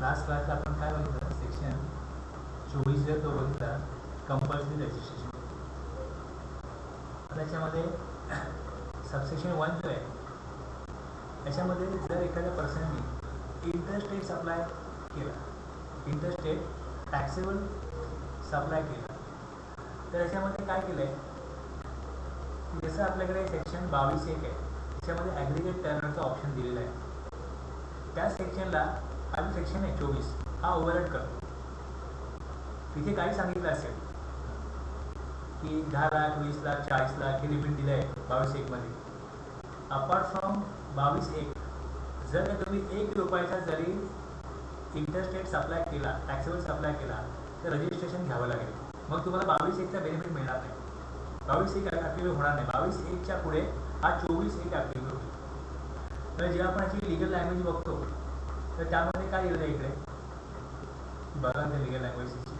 Last क्लासला आपण काय बघितलं, सेक्शन 24 जर तो बघितला कंपल्सरी रजिस्ट्रेशन. त्याच्यामध्ये सबसेक्शन 1 जो आहे त्याच्यामध्ये जर एखाद्या पर्सनने इंटरस्टेट सप्लाय केला, इंटरस्टेट टॅक्सेबल सप्लाय केला, तर याच्यामध्ये काय केलं आहे, जसं आपल्याकडे सेक्शन 22(1) आहे त्याच्यामध्ये ॲग्रिगेट टर्नरचा ऑप्शन दिलेला आहे. त्या सेक्शनला हा सेक्शन आहे 24 हा ओव्हरराईड करतो. तिथे काही सांगितलं असेल की 10 लाख 20 लाख 40 लाख हे लिमिट दिलं आहे 22(1) मध्ये. अपार्ट फ्रॉम 22(1) जर का तुम्ही 1 रुपयाचा जरी इंटरस्टेट सप्लाय केला, टॅक्सेबल सप्लाय केला, तर रजिस्ट्रेशन घ्यावं लागेल. मग तुम्हाला 22(1) बेनिफिट मिळणार नाही, 22(1) ॲप्लिकेबल होणार नाही. 22(1) पुढे हा 24(1) ॲप्लिकेबल होईल. तर जेव्हा आपण याची लिगल लँग्वेज बघतो तर त्यामध्ये काय लिहिलं आहे इकडे बघा, ते लिगल लँग्वेजची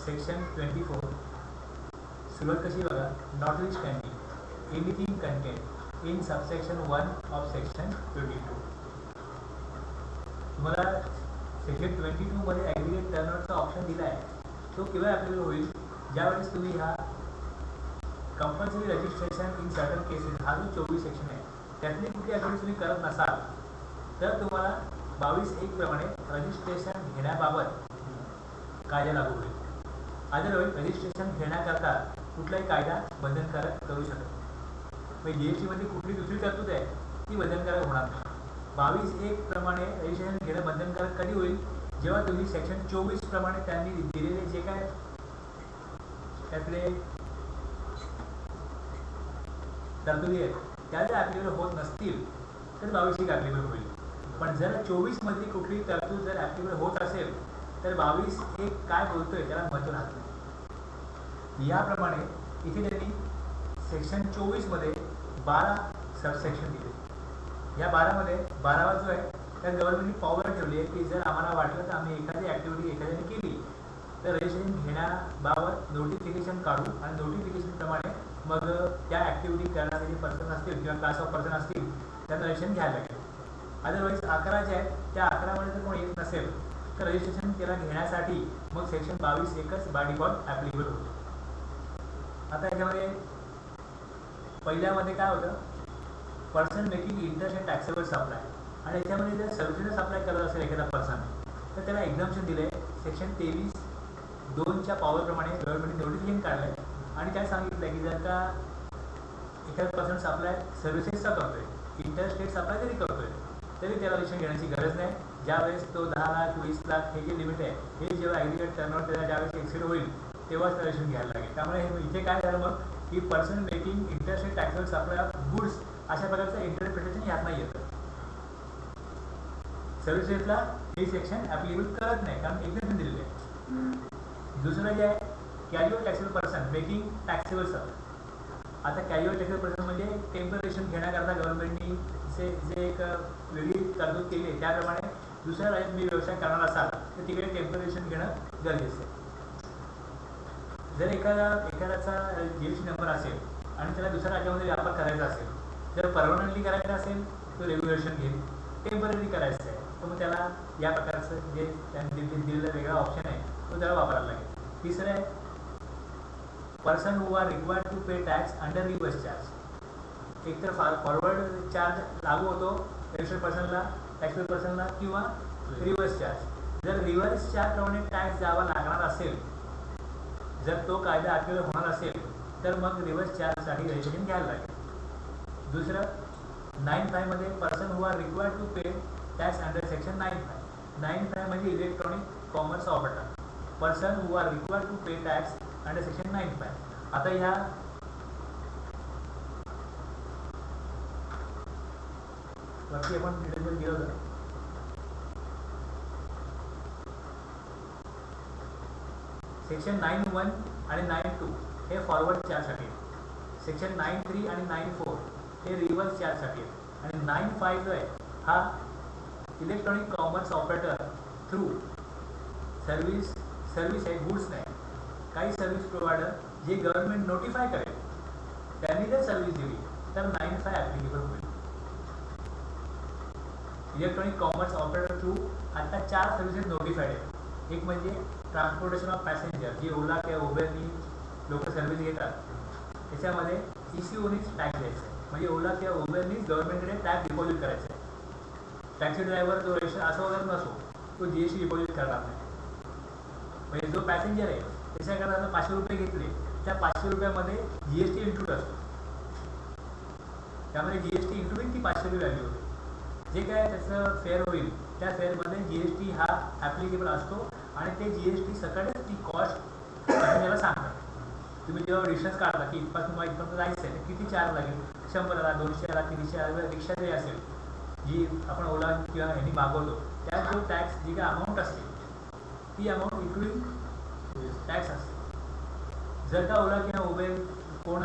सेक्शन 24 सुरुवात कशी बघा, not which standing anything content in subsection 1 of section 22. तुम्हाला सेक्शन 22 मध्ये ॲग्रिगेट टर्नओव्हरचा ऑप्शन दिला आहे. तो केव्हा ॲप्लिकेबल होईल, ज्यावेळेस तुम्ही हा compulsory registration in certain cases हा जो 24 सेक्शन आहे त्यातली कुठली ॲक्टिव्हिटी तुम्ही करत नसाल तर तुम्हाला 22(1) प्रमाणे रजिस्ट्रेशन घेण्याबाबत कायदा लागू होईल. अदरवाईज रजिस्ट्रेशन घेण्याकरता कुठलाही कायदा बंधनकारक करू शकत नाही. GST मध्ये कुठली दुसरी तरतूद आहे ती बंधनकारक होणार नाही. 22(1) प्रमाणे रजिस्ट्रेशन घेणं बंधनकारक कधी होईल, जेव्हा तुम्ही सेक्शन 24 प्रमाणे त्यांनी दिलेले जे काय त्यातले तरतुदी आहेत त्या जर ॲप्लिकेबल होत नसतील तर 22(1) ॲप्लिकेबल होईल. पण जर 24 मधली कुठली तरतूद जर ॲप्लिकेबल होत असेल तर 22(1) काय बोलतोय त्याला महत्त्व राहत नाही. याप्रमाणे इथे त्यांनी सेक्शन 24 मध्ये 12 सबसेक्शन दिले. या 12 मध्ये 12वा जो आहे त्यात गव्हर्नमेंटनी पॉवर ठेवली आहे की जर आम्हाला वाटलं तर आम्ही एखादी ॲक्टिव्हिटी एखाद्याने केली तर रजिस्ट्रेशन घेण्याबाबत नोटिफिकेशन काढू आणि नोटिफिकेशनप्रमाणे मग त्या ॲक्टिव्हिटी करणारे जे पर्सन असतील किंवा क्लास ऑफ पर्सन असतील त्यांना रजिस्ट्रेशन घ्यायला लागेल. अदरवाईज 11 जे आहेत त्या 11 जर कोणी येत नसेल तर रजिस्ट्रेशन त्याला घेण्यासाठी मग सेक्शन 22(1) बाय डिफॉल्ट ॲप्लिकेबल होतो. आता याच्यामध्ये पहिल्यामध्ये काय होतं, person making interstate taxable supply, आणि याच्यामध्ये जर सर्व्हिसेस सप्लाय करत असेल एखादा पर्सन तर त्याला एक्झाम्पशन दिले आहे. सेक्शन 23(2)च्या पॉवरप्रमाणे गव्हर्नमेंटने नोटिफिकेशन काढलं आहे आणि काय सांगितलं आहे की जर का एखादा पर्सन सप्लाय सर्व्हिसेसचा करतोय, इंटरस्टेट सप्लाय जरी करतोय तरी त्याला रजिस्ट्रेशन घेण्याची गरज नाही. ज्यावेळेस तो 10 लाख 20 लाख हे जे लिमिट आहे हे जेव्हा ॲग्रिगेट टर्नओव्हर त्याला ज्यावेळेस एक्सिड होईल तेव्हाच रजिस्ट्रेशन घ्यायला लागेल. त्यामुळे इथे काय झालं मग की person making interstate taxable supply of goods अशा प्रकारचं इंटरप्रिटेशन यात नाही येतं. सर्व्हिसेसला हे सेक्शन ॲप्लिकेबल करत नाही कारण एक्झाम्पशन दिलेले आहे. दुसरं जे आहे casual taxable person making taxable supply. आता कॅज्युअल टॅक्सेबल पर्सन म्हणजे टेम्परेशन घेण्याकरता गव्हर्नमेंटनी जे एक वेगळी तरतूद केली आहे त्याप्रमाणे दुसऱ्या राज्यात मी व्यवसाय करणार असाल तर तिकडे टेम्परेशन घेणं गरजेचं आहे. जर एखाद्याचा GST नंबर असेल आणि त्याला दुसऱ्या राज्यामध्ये व्यापार करायचा असेल, जर परमनंटली करायचं असेल तो रेग्युलेशन घेईल, टेम्पररी करायचं आहे तर मग त्याला या प्रकारचं जे त्यांनी दिलेला वेगळा ऑप्शन आहे तो त्याला वापरायला लागेल. तिसरं आहे person who are required to pay tax under reverse charge. एकतर फॉरवर्ड चार्ज लागू होतो रजिस्टर्ड पर्सनला, टॅक्सेबल पर्सनला, किंवा रिव्हर्स चार्ज. जर रिव्हर्स चार्जप्रमाणे टॅक्स द्यावा लागणार असेल, जर तो कायदा ॲप्लिकेबल होणार असेल तर मग रिव्हर्स चार्जसाठी रजिस्ट्रेशन घ्यायला लागेल. दुसरं 9(5) मध्ये person who are required to pay tax under section 9(5). 9(5) म्हणजे electronic commerce operator, person who are required to pay tax under section 9(5). आता ह्या वरती आपण डिटेलमध्ये गेलो होतो. सेक्शन 9(1) आणि 9(2) हे फॉरवर्ड चार्जसाठी आहे. सेक्शन 9(3) आणि 9(4) हे रिव्हर्स चार्जसाठी आहे. आणि 9(5) जो आहे हा electronic commerce operator through service आहे, गुड्स नाही. काही सर्व्हिस प्रोव्हायडर जे गव्हर्नमेंट नोटिफाय करेल त्यांनी जर सर्व्हिस दिली तर 9(5) ॲप्लिकेबल होईल. इलेक्ट्रॉनिक कॉमर्स ऑपरेटर थ्रू आता 4 सर्व्हिसेस नोटिफाईड आहेत. एक म्हणजे ट्रान्सपोर्टेशन ऑफ पॅसेंजर, जी ओला किंवा उबेरनी लोक सर्व्हिस घेतात, त्याच्यामध्ये ECOनीच टॅक्स द्यायचा आहे. म्हणजे ओला किंवा उबेरनीच गव्हर्नमेंटकडे टॅक्स डिपॉझिट करायचा आहे. टॅक्सी ड्रायव्हर जो रजिस्टर असो वगैरे नसो, तो GST डिपॉझिट करणार नाही. म्हणजे जो पॅसेंजर आहे त्याच्याकडे 500 रुपये घेतले, त्या 500 रुपयामध्ये GST इन्क्लूड असतो. त्यामध्ये GST इन्क्लुडिंग ती 500 रुपये व्हॅल्यू होते. जे काय त्याचं फेअर होईल त्या फेअरमध्ये GST हा ॲप्लिकेबल असतो आणि ते GST सकाळीच ती कॉस्ट पॅसेंजरला सांगतात. तुम्ही जेव्हा डिस्टन्स काढता की इथपासून तुम्हाला इथपर्यंत जायचं आहे, किती चार्ज लागेल, 100 200 300 रिक्षा जरी असेल जी आपण ओला किंवा ह्यांनी मागवतो, त्यात जो टॅक्स जी काय अमाऊंट असते ती अमाऊंट इन्क्लुडिंग टॅक्स असते. जर का ओला किंवा उबेर कोण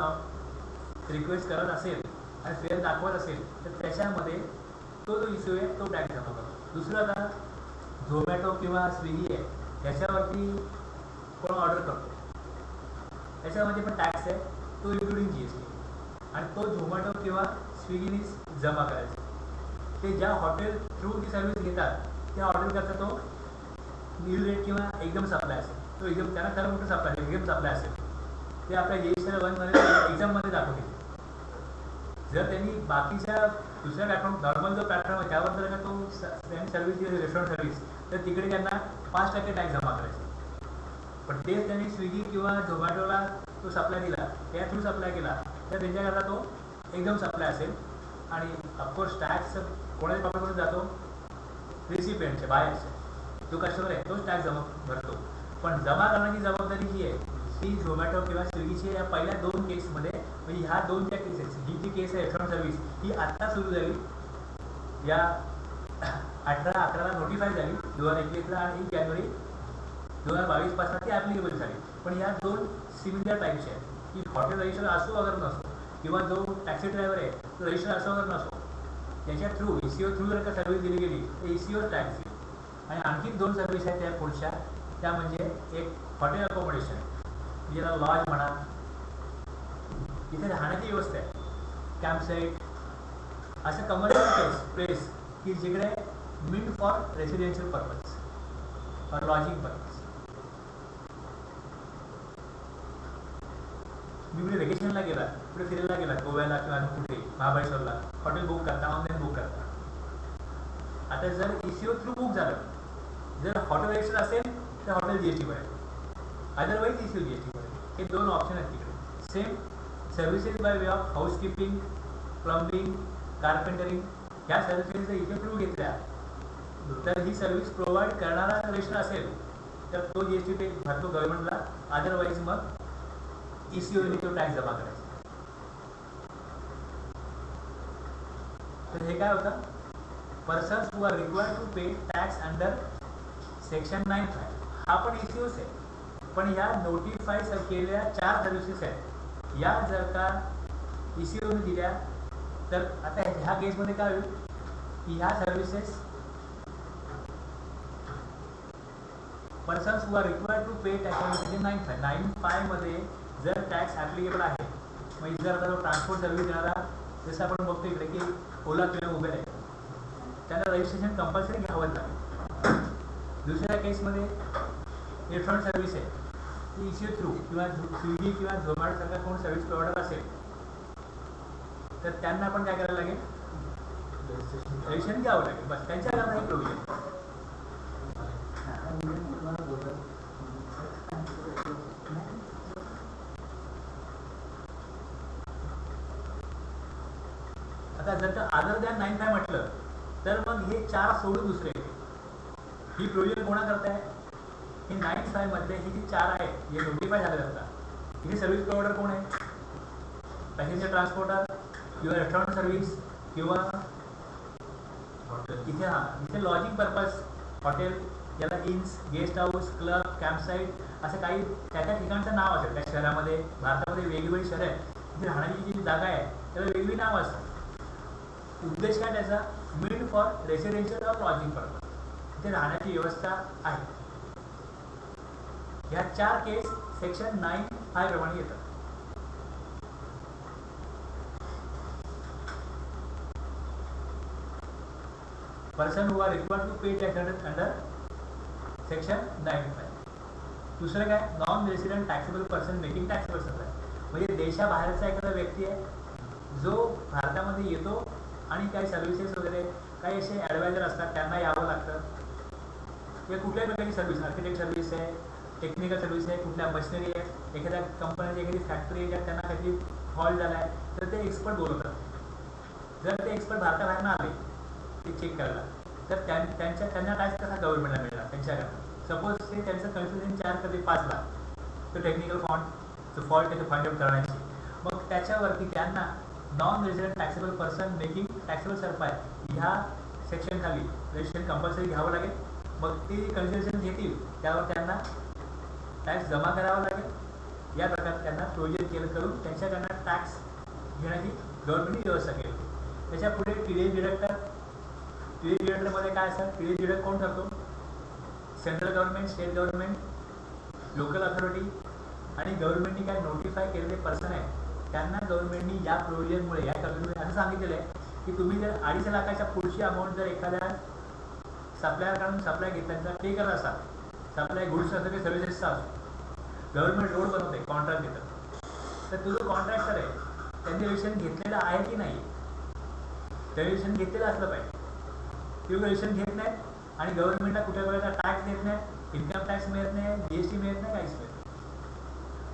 रिक्वेस्ट करत असेल आणि फेअर दाखवत असेल तर त्याच्यामध्ये तो जो इश्यू आहे तो टॅक्स जमा करतो. दुसरं आता झोमॅटो किंवा स्विगी आहे, त्याच्यावरती कोण ऑर्डर करतो त्याच्यामध्ये पण टॅक्स आहे, तो इन्क्लुडिंग GST आणि तो झोमॅटो किंवा स्विगीनीच जमा करायचा. ते ज्या हॉटेल थ्रू ती सर्व्हिस घेतात त्या हॉटेलकरता तो मील रेट किंवा एकदम सप्लाय असेल, तो एकदम त्यांना खरं मोठं सप्लाय एकदम सप्लाय असेल, ते आपल्या GST 1मध्ये एक्झाममध्ये दाखवतील. जर त्यांनी बाकीच्या दुसऱ्या प्लॅटफॉर्म नॉर्मल जो प्लॅटफॉर्म आहे त्यावर जर का तो त्यांनी सर्व्हिस दिली रेस्टॉरंट सर्व्हिस, तर तिकडे त्यांना 5% टॅक्स जमा करायचा. पण तेच त्यांनी स्विगी किंवा झोमॅटोला तो सप्लाय दिला, त्या थ्रू सप्लाय केला, तर त्यांच्याकरता तो एकदम सप्लाय असेल आणि ऑफकोर्स टॅक्स कोणाच्या पॉकेटमधून जातो, रिसिपियंटच्या बाहेरच्या, जो कस्टमर आहे तोच टॅक्स जमा भरतो. पण जमा करण्याची जबाबदारी जी आहे ती झोमॅटो किंवा स्विगीची या पहिल्या 2 केसमध्ये, म्हणजे ह्या 2 ज्या केसेस, ही जी केस आहे रेस्टॉरंट सर्व्हिस ही आत्ता सुरू झाली, या 18/11ला नोटिफाय झाली 2021ला आणि 1 जानेवारी 2022 पासून ती ॲप्लिकेबल झाली. पण या 2 सिमिलर टाईपच्या आहेत की हॉटेल रजिस्टर असो अगर नसो किंवा जो टॅक्सी ड्रायव्हर आहे तो रजिस्टर असो अगर नसो, त्याच्या थ्रू ECO थ्रू जर का सर्व्हिस दिली गेली तर ECO टॅक्स येईल. आणि आणखी 2 सर्व्हिस आहेत त्या पुढच्या, त्या म्हणजे एक हॉटेल अकोमोडेशन, ज्याला लॉज म्हणा, इथे राहण्याची व्यवस्था आहे, कॅम्पसाईट, असं कमर्शियल प्लेस की जिकडे मीन फॉर रेसिडेन्शियल पर्पज और लॉजिंग पर्पज. मी कुठे व्हेकेशनला गेला, कुठे फिरायला गेला, गोव्याला किंवा कुठे महाबळेश्वरला, हॉटेल बुक करता, ऑनलाईन बुक करता. आता जर ECO थ्रू बुक झालं, जर हॉटेल रजिस्टर असेल तर हॉटेल GST भरेल, अदरवाईज ECO GST भरेल. हे 2 ऑप्शन आहेत तिकडे. Same services by way of housekeeping, plumbing, carpentering, ह्या सर्व्हिसेस जर ECO थ्रू घेतल्या तर ही सर्व्हिस प्रोव्हाइड करणारा रजिस्टर असेल तर तो GST पे भरतो गव्हर्नमेंटला, अदरवाईज मग ECOने तो टॅक्स जमा करायचा. तर हे काय होतं, persons who are required to pay tax under section 9(5) हा पण ECOच आहे. पण ह्या नोटिफाय केलेल्या 4 सर्व्हिसेस आहेत, या जर का ECOने दिल्या तर आता ह्या केसमध्ये काय होईल की ह्या services persons who are required to pay tax under section 9(5) मध्ये जर टॅक्स ॲप्लिकेबल आहे, मग जर आता ट्रान्सपोर्ट सर्व्हिस देणारा, जसं आपण बघतो इकडे की ओला किंवा उबेर आहे, त्यांना रजिस्ट्रेशन कंपल्सरी घ्यावं लागेल. दुसऱ्या केसमध्ये रेस्टॉरंट सर्व्हिस आहे, ती ECO थ्रू किंवा स्विगी किंवा झोमॅटो सारखा कोण सर्व्हिस प्रोव्हायडर असेल तर त्यांना पण काय करायला लागेल, रजिस्ट्रेशन घ्यावं लागेल. बस त्यांच्याकरता हे प्रोव्हिजन. आता जर का अदर दॅन 9(5) म्हटलं तर मग हे 4 सोडून दुसरे, ही प्रोव्हिजन कोणा करताय, हे 9(5) मधले ही जी 4 आहेत हे नोटिफाय झाले असतात. इथे सर्व्हिस प्रोव्हायडर कोण आहे, पॅसेंजर ट्रान्सपोर्टर किंवा रेस्टॉरंट सर्व्हिस किंवा इथे लॉजिंग पर्पज, हॉटेल, याला इन्स, गेस्ट हाऊस, क्लब, कॅम्पसाईट, असं काही त्या ठिकाणचं नाव असेल. त्या शहरामध्ये, भारतामध्ये वेगवेगळी शहरं आहेत, तिथे राहण्याची जी जागा आहे त्याला वेगवेगळी नावं असतात. उद्देश काय त्याचा, मीड for residential or lodging purpose, तिथे राहण्याची व्यवस्था आहे. ह्या 4 केस सेक्शन 9(5) प्रमाणे येतात. Person who are required to pay tax under section 95. दुसरं काय, non resident taxable person making taxable supply, म्हणजे देशाबाहेरचा एखादा व्यक्ती आहे जो भारतामध्ये येतो आणि काही सर्व्हिसेस वगैरे काही असे ॲडवायझर असतात त्यांना यावं लागतं, किंवा कुठल्याही प्रकारची सर्व्हिस, आर्किटेक्ट सर्व्हिस आहे, टेक्निकल सर्व्हिस आहे, कुठल्या मशिनरी आहे, एखाद्या कंपनीची एखादी फॅक्टरी आहे ज्यात त्यांना काहीतरी फॉल्ट झाला आहे, तर ते एक्सपर्ट बोलवतात. जर ते एक्सपर्ट भारताबाहेरनं आले ते चेक करायला, तर त्यांना टॅक्स कसा गव्हर्नमेंटला मिळणार त्यांच्याकडनं. सपोज ते त्यांचं कन्सल्टन्सी चार्ज करते 5 लाख, तो टेक्निकल फॉल्ट त्याचं फाइंड आउट करण्याची, मग त्याच्यावरती त्यांना non resident taxable person making taxable supply ह्या सेक्शन खाली रजिस्ट्रेशन कंपल्सरी घ्यावं लागेल. मग ते कन्सिडरेशन घेतील त्यावर त्यांना टॅक्स जमा करावा लागेल. या प्रकारे त्यांना प्रोजेक्ट केलं करून त्यांच्याकडनं टॅक्स घेण्याची गव्हर्नमेंटने व्यवस्था केली. त्याच्या पुढे TDS डिडक्टर. TDS डिडक्टरमध्ये काय असतं, TDS डिडक्ट कोण करतो, central government, state government, local authority आणि गव्हर्नमेंटने काय नोटिफाय केलेले पर्सन आहे त्यांना गव्हर्नमेंटनी या प्रोव्हिजनमुळे, या तरतुदीमुळे असं सांगितलेलं आहे की तुम्ही जर 2.5 लाखाच्या पुढची अमाऊंट जर एखाद्या सप्लायरकडून सप्लाय घेतल्यानंतर पे करत असाल, सप्लाय गुड्स असं काही सर्व्हिसेसचा असो, गव्हर्नमेंट रोड बनवते, कॉन्ट्रॅक्ट देतं, तर तुझं कॉन्ट्रॅक्टर आहे त्यांनी रजिस्ट्रेशन घेतलेलं आहे की नाही, ते रजिस्ट्रेशन घेतलेलं असलं पाहिजे. किंवा रजिस्ट्रेशन घेत नाहीत आणि गव्हर्नमेंटला कुठल्या प्रकारचा टॅक्स देत नाही, इन्कम टॅक्स मिळत नाही, GST मिळत नाही, काहीच मिळत नाही.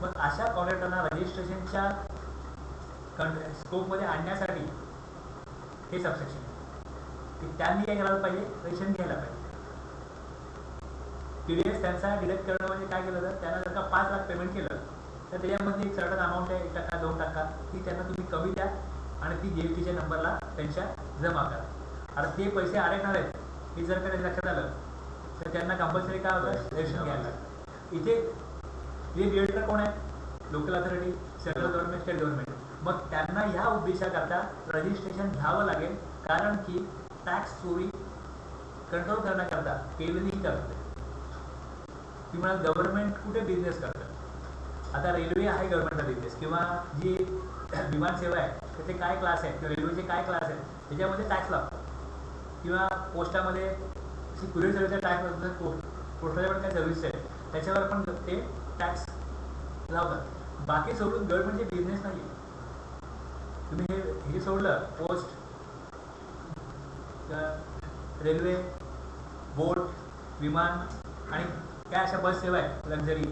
मग अशा कॉन्ट्रॅक्टरना रजिस्ट्रेशनच्या स्कोपमध्ये आणण्यासाठी हे सबसेक्शन आहे की त्यांनी काय करायला पाहिजे, रजिस्ट्रेशन घ्यायला पाहिजे. TDS त्यांचा डिडक्ट करणं म्हणजे काय केलं, तर त्यांना जर का 5 लाख पेमेंट केलं तर त्याच्यामध्ये एक सर्टन अमाऊंट आहे, 1%, 2%, ती त्यांना तुम्ही कमी द्या आणि ती GSTच्या नंबरला त्यांच्या जमा करा. आता ते पैसे अडकणार आहेत हे जर का त्यांच्या लक्षात आलं तर त्यांना कंपल्सरी काय होतं, रजिस्ट्रेशन घ्यायला लागतं. इथे हे डिडक्टर कोण आहे, local authority, central government, state government. मग त्यांना ह्या उद्देशाकरता रजिस्ट्रेशन घ्यावं लागेल, कारण की टॅक्स चोरी कंट्रोल करण्याकरता केलेली ही करते. ती म्हणाल गव्हर्नमेंट कुठे बिझनेस करतं, आता रेल्वे आहे गव्हर्नमेंटचा बिझनेस, किंवा जी विमान सेवा आहे त्याचे काय क्लास आहेत, किंवा रेल्वेचे काय क्लास आहेत त्याच्यामध्ये टॅक्स लागतो, किंवा पोस्टामध्ये कुरिअर सर्व्हिसचा टॅक्स लागतो, पोस्टाच्या पण काही सर्व्हिस आहे त्याच्यावर पण ते टॅक्स लावतात. बाकी सोडून गव्हर्नमेंटचे बिझनेस नाही. तुम्ही हे सोडलं, पोस्ट, रेल्वे, बोट, विमान आणि काय अशा बस सेवा आहे लक्झरी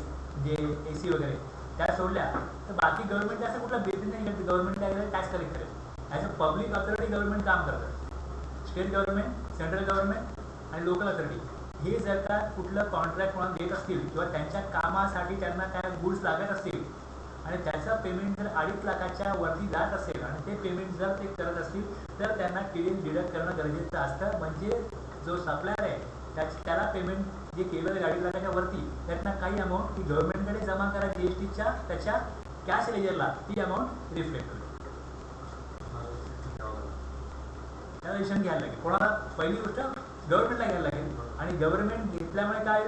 जे AC वगैरे, त्या सोडल्या तर बाकी गव्हर्नमेंट असं कुठला बिझनेस नाही करते. गव्हर्नमेंट काय करेल, टॅक्स कलेक्ट करेल. As a public authority government काम करतं. स्टेट गव्हर्नमेंट, सेंट्रल गव्हर्नमेंट आणि लोकल अथॉरिटी हे जर का कुठलं कॉन्ट्रॅक्ट म्हणून देत असतील किंवा त्यांच्या कामासाठी त्यांना काय गुड्स लागत असतील आणि त्याचं पेमेंट जर 2.5 लाखाच्या वरती जात असेल आणि ते पेमेंट जर ते करत असतील तर त्यांना TDS डिडक्ट करणं गरजेचं असतं. म्हणजे जो सप्लायर आहे त्याला पेमेंट जे केलं 2.5 लाखाच्या वरती त्यातनं काही अमाऊंट ती गव्हर्नमेंटकडे जमा करा, GSTच्या त्याच्या कॅश लेजरला ती अमाऊंट रिफ्लेक्ट होईल. त्याला रजिस्ट्रेशन घ्यायला लागेल. कोणाला, पहिली गोष्ट गव्हर्नमेंटला घ्यायला लागेल आणि गव्हर्नमेंट घेतल्यामुळे काय,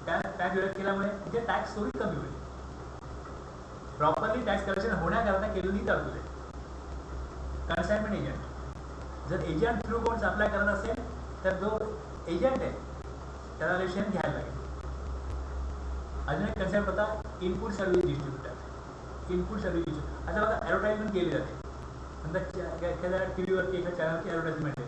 टॅक्स डिडक्ट केल्यामुळे म्हणजे टॅक्स चोरी कमी होईल. प्रॉपरली टॅक्स कलेक्शन होण्याकरता केलेली तरतूद आहे. कन्साइनमेंट एजंट, जर एजंट थ्रू कोण सप्लाय करत असेल तर जो एजंट आहे त्याला रजिस्ट्रेशन घ्यायला लागेल. अजून एक कन्सेप्ट होता input service distributor. Input service distributor आता बघा ॲडव्हर्टाइजमेंट केली जाते, नंतर एखाद्या TVवरती एखाद्या चॅनलची ॲडव्हर्टाइजमेंट आहे,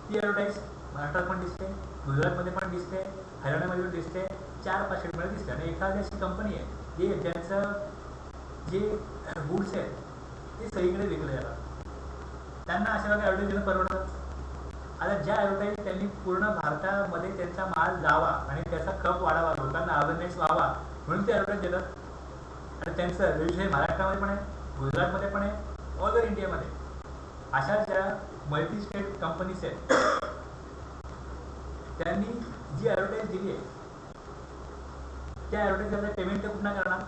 ती ॲडव्हर्टाईज महाराष्ट्रात पण दिसते, गुजरातमध्ये पण दिसते, हरियाणामध्ये पण दिसते, 4-5 स्टेटमध्ये दिसते. आणि एखादी अशी कंपनी आहे जे ज्यांचं जे गुड्स आहेत ते सगळीकडे विकले जातात, त्यांना अशा प्रकारे ॲडव्हर्टाईज परवडतं. आता ज्या ॲडव्हर्टाईज त्यांनी पूर्ण भारतामध्ये त्यांचा माल जावा आणि त्याचा खप वाढावा, लोकांना अवेअरनेस व्हावा म्हणून ते ॲडव्हर्टाईज देतात. आणि त्यांचं रजिस्ट्रेशन महाराष्ट्रामध्ये पण आहे, गुजरातमध्ये पण आहे, ऑल ओव्हर इंडियामध्ये. अशा ज्या मल्टी स्टेट कंपनीज आहेत त्यांनी जी ॲडव्हर्टाईज दिली आहे त्या ॲडव्हर्टाईजला पेमेंट तर कुठं करणार.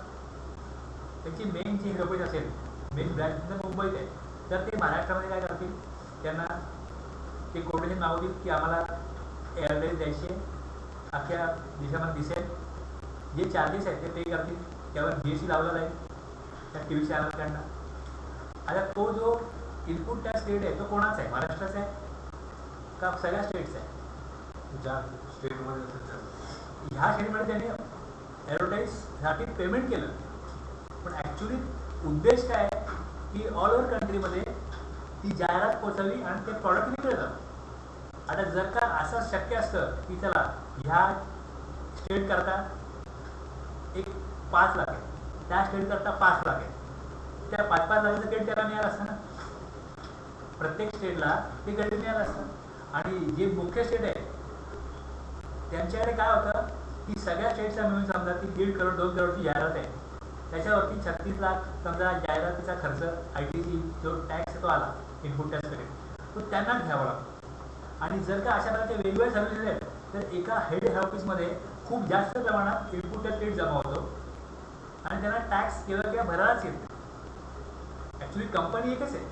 त्याची मेन जी हेड ऑफिस असेल, मेन ब्रँच जर मुंबईत आहे तर ते महाराष्ट्रामध्ये काय करतील, त्यांना ते कोटेशन मागवतील की आम्हाला ॲडव्हर्टाईज द्यायची आहे, अख्ख्या देशामध्ये दिसेल, जे चार्जेस आहेत ते पे करतील, त्यावर GST लावला जाईल त्या TV चॅनलकडनं. आता तो जो इनपुट टॅक्स रेट आहे तो कोणाचा आहे, महाराष्ट्राचा आहे. का सगळ्या स्टेट्स आहे? ज्या स्टेटमध्ये असेल ह्या स्टेटमध्ये त्यांनी ॲडव्हर्टाईजसाठी पेमेंट केलं, पण ॲक्च्युली उद्देश काय आहे की ऑल ओव्हर कंट्रीमध्ये ती जाहिरात पोचवली आणि ते प्रॉडक्ट विकलं जातं. आता जर का असं शक्य असतं की चला ह्या स्टेट करता एक 5 लाख आहे, त्या स्टेट करता 5 लाख आहे, त्या 5-5 लाखाचं क्रेडिट त्याला मिळालं असतं ना, प्रत्येक स्टेटला ते क्रेडिट मिळालं असतं. आणि जे मुख्य स्टेट आहे त्यांच्याकडे काय होतं की सगळ्या स्टेटचा मिळून समजा ती 1.5 करोड 2 करोडची जाहिरात आहे, त्याच्यावरती 36 लाख समजा जाहिरातीचा खर्च ITC जो टॅक्स तो आला इनपुट टॅक्स क्रेडिट तो त्यांना घ्यावा लागतो. आणि जर का अशा प्रकारचे वेगवेगळ्या सर्व्हिसेस आहेत तर एका हेड ऑफिसमध्ये खूप जास्त प्रमाणात इनपुट टॅक्स क्रेडिट जमा होतो आणि त्यांना टॅक्स केवळ भरायलाच येत नाही. ॲक्च्युली कंपनी एकच आहे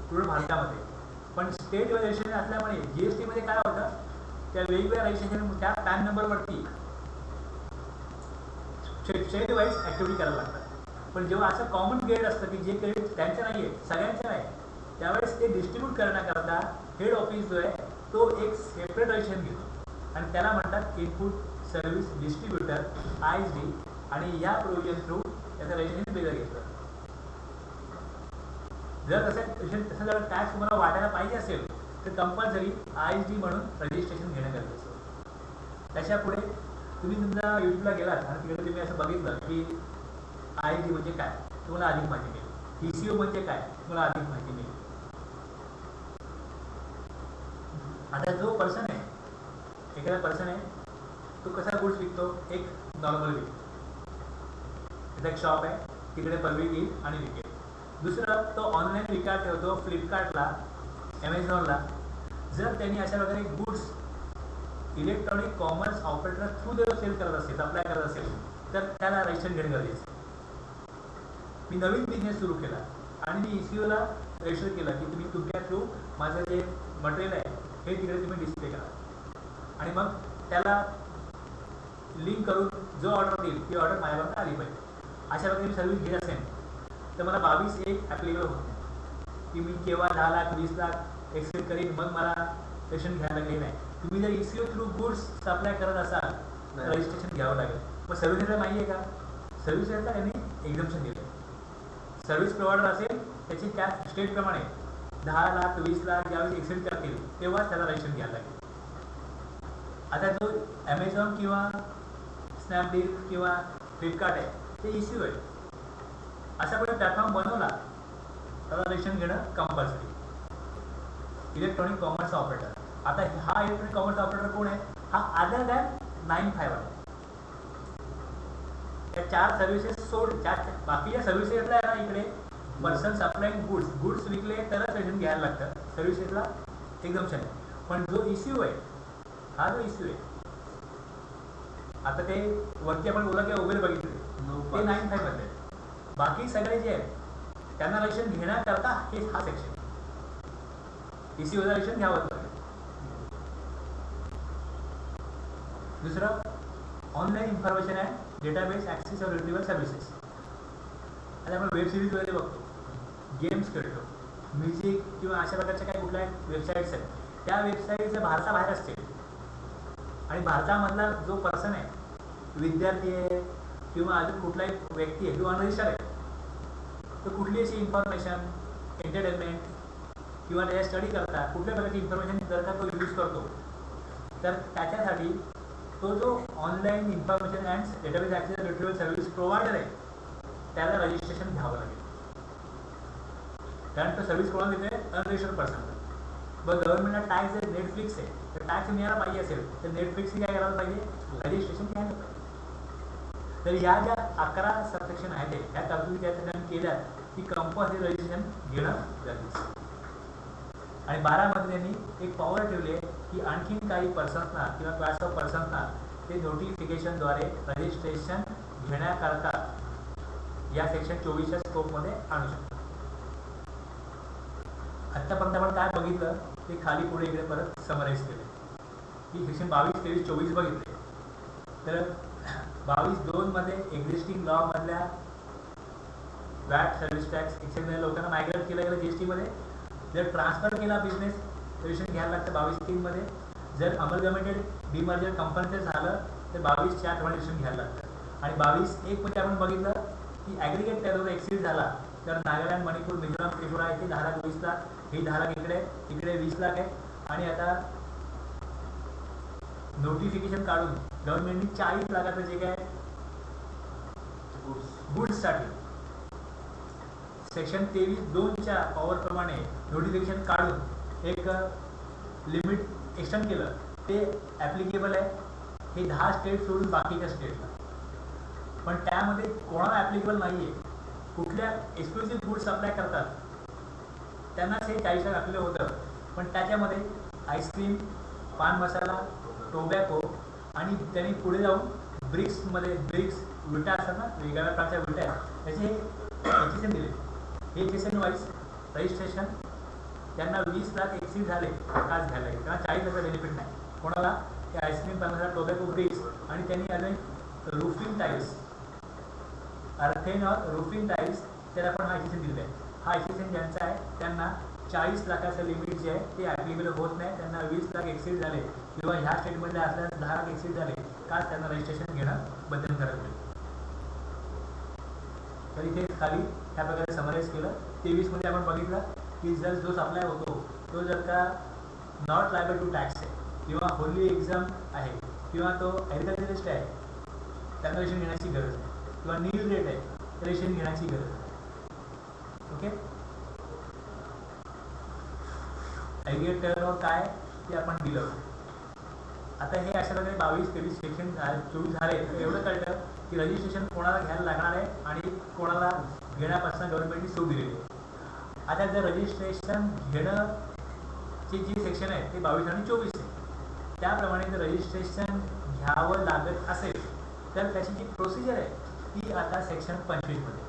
पूर्ण भारतामध्ये, पण स्टेट रजिस्ट्रेशन असल्यामुळे GST मध्ये काय होतं त्या वेगवेगळ्या रजिस्ट्रेशन त्या पॅन नंबरवरती स्टेट वाईज ॲक्टिव्हिटी करायला लागतात. पण जेव्हा असं कॉमन क्रेडिट असतं की जे क्रेडिट त्यांचं नाही आहे सगळ्यांचं आहे, त्यावेळेस ते डिस्ट्रीब्यूट करण्याकरता हेड ऑफिस जो आहे तो एक सेपरेट रजिस्ट्रेशन घेतो आणि त्याला म्हणतात इनपुट सर्व्हिस डिस्ट्रीब्युटर ISD. आणि या प्रोव्हिजन थ्रू त्याचं रजिस्ट्रेशन वेगळं घेतलं. जर तसं जर टॅक्स तुम्हाला वाटायला पाहिजे असेल तर कंपल्सरी ISD म्हणून रजिस्ट्रेशन घेणं गरजेचं आहे. त्याच्या पुढे तुम्ही तुमच्या यूट्यूबला गेलात आणि तिकडे तुम्ही असं बघितलं की ISD म्हणजे काय तुम्हाला अधिक माहिती मिळेल, ECO म्हणजे काय तुम्हाला अधिक माहिती मिळेल. आता जो पर्सन आहे एखादा पर्सन आहे तो कसा गुड्स विकतो, एक नॉर्मल विकतो, त्याचा एक शॉप आहे तिकडे पल्वी घेईल आणि विकेल. दुसरं तो ऑनलाईन विकायला ठेवतो फ्लिपकार्टला ॲमेझॉनला. जर त्यांनी अशा प्रकारे goods electronic commerce operator through जर सेल करत असेल सप्लाय करत असेल तर त्याला रजिस्ट्रेशन घेणं गरजेचं आहे. मी नवीन बिझनेस सुरू केला आणि मी ECOला रजिस्टर केलं की तुम्ही तुमच्या थ्रू माझं जे मटेरियल आहे हे तिकडे तुम्ही डिस्प्ले करा आणि मग त्याला लिंक करून जो ऑर्डर देईल ती ऑर्डर माझ्यापर्यंत आली पाहिजे. अशा प्रकारे मी सर्व्हिस घेत असेल तर मला 22(1) ॲप्लिकेबल होत नाही की मी केव्हा 10 लाख 20 लाख एक्सेप्ट करीन मग मला रजिस्ट्रेशन घ्यायला लागले नाही. तुम्ही जर ECO थ्रू गुड्स सप्लाय करत असाल तर रजिस्ट्रेशन घ्यावं लागेल. मग सर्व्हिस सेंटर नाही आहे का, सर्व्हिस सेंटर त्यांनी एक्झम्पशन दिलं. सर्व्हिस प्रोव्हायडर असेल त्याची त्या स्टेटप्रमाणे 10 लाख 20 लाख ज्यावेळी एक्सेप्ट करतील तेव्हाच त्याला रजिस्ट्रेशन घ्यायला लागेल. आता जो ॲमेझॉन किंवा स्नॅपडील किंवा फ्लिपकार्ट आहे ते ECO आहे. असा कोणी प्लॅटफॉर्म बनवला त्याला रजिस्ट्रेशन घेणं कंपल्सरी. Electronic commerce operator. आता हा इलेक्ट्रॉनिक कॉमर्स ऑपरेटर कोण आहे, हा अदर दॅन 9(5) आहे. या 4 सर्व्हिसेस सोड बाकीच्या सर्व्हिसेसला आहे ना इकडे पर्सन सप्लाईंग गुड्स विकले तरच रजिस्ट्रेशन घ्यायला लागतं, सर्व्हिसेसला एक्झम्पशन आहे. पण जो ECO आहे हा जो ECO आहे आता ते वरती आपण ओला किंवा उबेर बघितले ते 9(5) मध्ये. बाकी सगळे जे आहेत त्यांना रजिस्ट्रेशन घेण्याकरता हा सेक्शन ECOचं रजिस्ट्रेशन घ्यावं लागेल. दुसरं ऑनलाईन इन्फॉर्मेशन आहे डेटाबेस ॲक्सेस और रिट्रीवल सर्व्हिसेस. आता आपण वेब सिरीज वगैरे बघतो, गेम्स खेळतो, म्युझिक किंवा अशा प्रकारच्या काही कुठल्या वेबसाईट्स आहेत त्या वेबसाईट जर भारताबाहेर असतील आणि भारतामधला जो पर्सन आहे विद्यार्थी आहे किंवा अजून कुठलाही व्यक्ती आहे जो अनरजिस्टर्ड आहे तर कुठली अशी इन्फॉर्मेशन एंटरटेनमेंट किंवा त्याच्या स्टडी करता कुठल्या प्रकारची इन्फॉर्मेशन जर का तो यूज करतो तर त्याच्यासाठी तो जो online information and database access retrieval service provider आहे त्याला रजिस्ट्रेशन घ्यावं लागेल. कारण तो सर्व्हिस कोणाला देते, अनरजिस्टर्ड पर्सन. बघ गव्हर्नमेंटला टॅक्स जर नेटफ्लिक्स आहे तर टॅक्स मिळायला पाहिजे असेल तर नेटफ्लिक्सने काय करायला पाहिजे, रजिस्ट्रेशन घ्यायला पाहिजे. तर या ज्या 11 सबसेक्शन आहेत ह्या तरतुदी त्या ठिकाणी केल्या की कंपल्सरी रजिस्ट्रेशन घेणं गरजेचं. आणि 12 मध्ये त्यांनी एक पॉवर ठेवली आहे की आणखीन काही पर्सन्सना किंवा क्लास ऑफ पर्सन्सना ते नोटिफिकेशनद्वारे रजिस्ट्रेशन घेण्याकरता या सेक्शन 24च्या स्कोपमध्ये आणू शकतात. आत्तापर्यंत आपण काय बघितलं ते खाली पुढे इकडे परत समराईज केले की सेक्शन 22, 23, 24 बघितले. तर 22(2) मध्ये एक्झिस्टिंग लॉ मधल्या वॅट सर्व्हिस टॅक्स एक्सेप्ट लोकांना मायग्रेट केलं गेलं GST मध्ये. जर ट्रान्सफर केला बिझनेस रजिस्ट्रेशन घ्यायला लागतं 22(3) मध्ये. जर अमलगमेंटेड डिमर्जर कंपल्सरी झालं तर 22(4) रजिस्ट्रेशन घ्यायला लागतं. आणि 22(1) मध्ये आपण बघितलं की ॲग्रिगेट टर्नओव्हर एक्सीड झाला तर नागालँड, मणिपूर, मिझोराम, त्रिपुरा इथे 10 लाख 20 लाख, हे 10 लाख इकडे 20 लाख आहे. आणि आता नोटिफिकेशन काढून गव्हर्नमेंटनी 40 लाखाचं जे काय गुड्ससाठी सेक्शन 23(2)च्या पॉवरप्रमाणे नोटिफिकेशन काढून एक लिमिट एक्सटेंड केलं. ते ॲप्लिकेबल आहे हे 10 स्टेट सोडून बाकीच्या स्टेटला. पण त्यामध्ये कोणाला ॲप्लिकेबल नाही आहे, कुठल्या एक्सक्लुसिव्ह गुड्स सप्लाय करतात त्यांनाच हे 40 लाख ॲप्लिकेबल होतं. पण त्याच्यामध्ये आईस्क्रीम, पान मसाला, टोबॅको आणि त्यांनी पुढे जाऊन ब्रिक्स विटा असतात ना, वेगवेगळ्या प्रकारच्या विटा आहेत, त्याचे HSN दिले. हे HSN वाईज रजिस्ट्रेशन त्यांना 20 लाख एक्सीड झाले काच घ्यायला लागेल, कारण 40 लाखाचा बेनिफिट नाही कोणाला. ते आईस्क्रीम, पान मसाला, टोबॅको, ब्रिक्स आणि त्यांनी अनेक रूफिंग टाईल्स, अर्थेन रूफिंग टाईल्स त्याला पण हा HSN दिलेला आहे. हा HSN ज्यांचा आहे त्यांना 40 लाखाचं लिमिट जे आहे ते ॲप्लिकेबल होत नाही. त्यांना 20 लाख एक्सीड झाले किंवा ह्या स्टेटमध्ये असल्यास 10 लाख एक्सीड झाले का त्यांना रजिस्ट्रेशन घेणं बंधनकारक होईल. तर इथे खाली त्या प्रकारे समराईज केलं. 23 मध्ये आपण बघितलं की जर जो सप्लाय होतो तो जर का नॉट लायबल टू टॅक्स आहे किंवा होली एक्झाम आहे किंवा तो ॲग्रिकल्चरिस्ट आहे त्यांना रजिस्ट्रेशन घेण्याची गरज आहे, किंवा नील रेट आहे तर रजिस्ट्रेशन घेण्याची गरज आहे. ओके, ॲग्रिगेट टर्नओव्हर काय ते आपण दिलं. आता हे अशा प्रकारे 22-23 सेक्शन 24 झाले तर एवढं कळतं की रजिस्ट्रेशन कोणाला घ्यायला लागणार आहे आणि कोणाला घेण्यापासून गव्हर्नमेंटनी सूट दिलेली आहे. आता जर रजिस्ट्रेशन घेणंची जी सेक्शन आहे ते 22 आणि 24 आहे, त्याप्रमाणे जर रजिस्ट्रेशन घ्यावं लागत असेल तर त्याची जी प्रोसिजर आहे ती आता सेक्शन 25 मध्ये.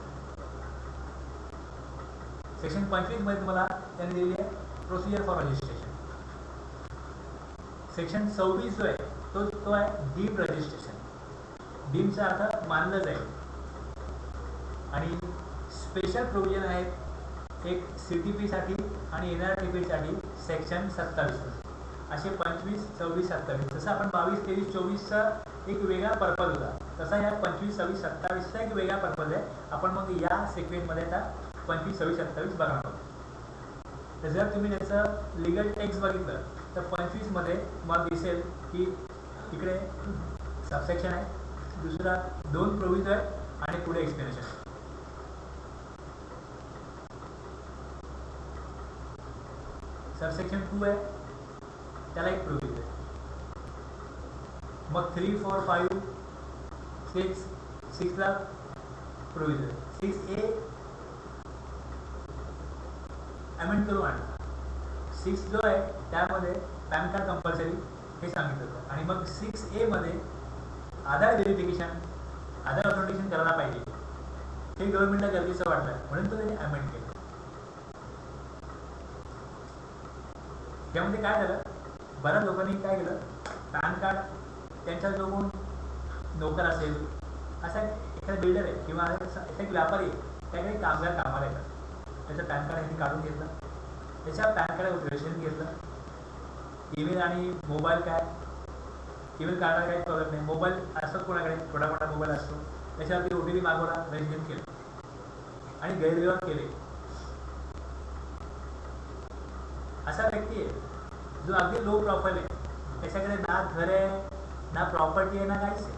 सेक्शन 25 मध्ये तुम्हाला त्यांनी दिलेली आहे प्रोसिजर फॉर रजिस्ट्रेशन. सेक्शन 26 जो आहे तो आहे डीम्ड रजिस्ट्रेशन. डीमचा अर्थ मानलं जाईल. आणि स्पेशल प्रोव्हिजन आहेत एक CTP साठी आणि NRTP साठी सेक्शन 27. असे 25, 26, 27. जसं आपण 22, 23, 24चा एक वेगळा पर्पज होता तसा या 25, 26, 27चा एक वेगळा पर्पज आहे. आपण मग या सेगमेंटमध्ये आता 25, 26, 27 बघणार आहोत. तर जर तुम्ही त्याचं लिगल टेक्स्ट बघितलं तर 25 मध्ये मग दिसेल की इकडे सबसेक्शन आहे, दुसरा 2 प्रोव्हिजन आहे आणि पुढे एक्सप्लेनेशन आहे. सबसेक्शन 2 आहे त्याला एक प्रोव्हिजन आहे. मग 3, 4, 5, 6 ला प्रोव्हिजन. 6A अमेंड करून आणला. 6 जो आहे त्यामध्ये पॅन कार्ड कंपल्सरी हे सांगितलं होतं. आणि मग 6A मध्ये आधार व्हेरिफिकेशन, आधार ऑथेंटिकेशन करायला पाहिजे हे गव्हर्नमेंटला गरजेचं वाटलं म्हणून तो त्यांनी अमेंड केलं. त्यामध्ये काय झालं, बऱ्याच लोकांनी काय केलं, पॅन कार्ड त्यांचा जो कोण नोकर असेल, असा एखादा बिल्डर आहे किंवा एक व्यापारी त्याकडे कामगार कामाला येतात, त्याचं पॅन कार्ड यांनी काढून घेतलं, त्याच्या पॅन कार्ड रजिस्ट्रेशन घेतलं. ईमेल आणि मोबाईल काय, ईमेल कार्डाला काही प्रॉब्लेम नाही, मोबाईल असतो कोणाकडे, छोटा मोठा मोबाईल असतो, त्याच्यावरती OTP मागवला, रजिस्ट्रेशन केलं आणि गैरव्यवहार केले. असा व्यक्ती आहे जो अगदी लो प्रोफाईल आहे, त्याच्याकडे ना घर आहे, ना प्रॉपर्टी आहे, ना काहीच आहे.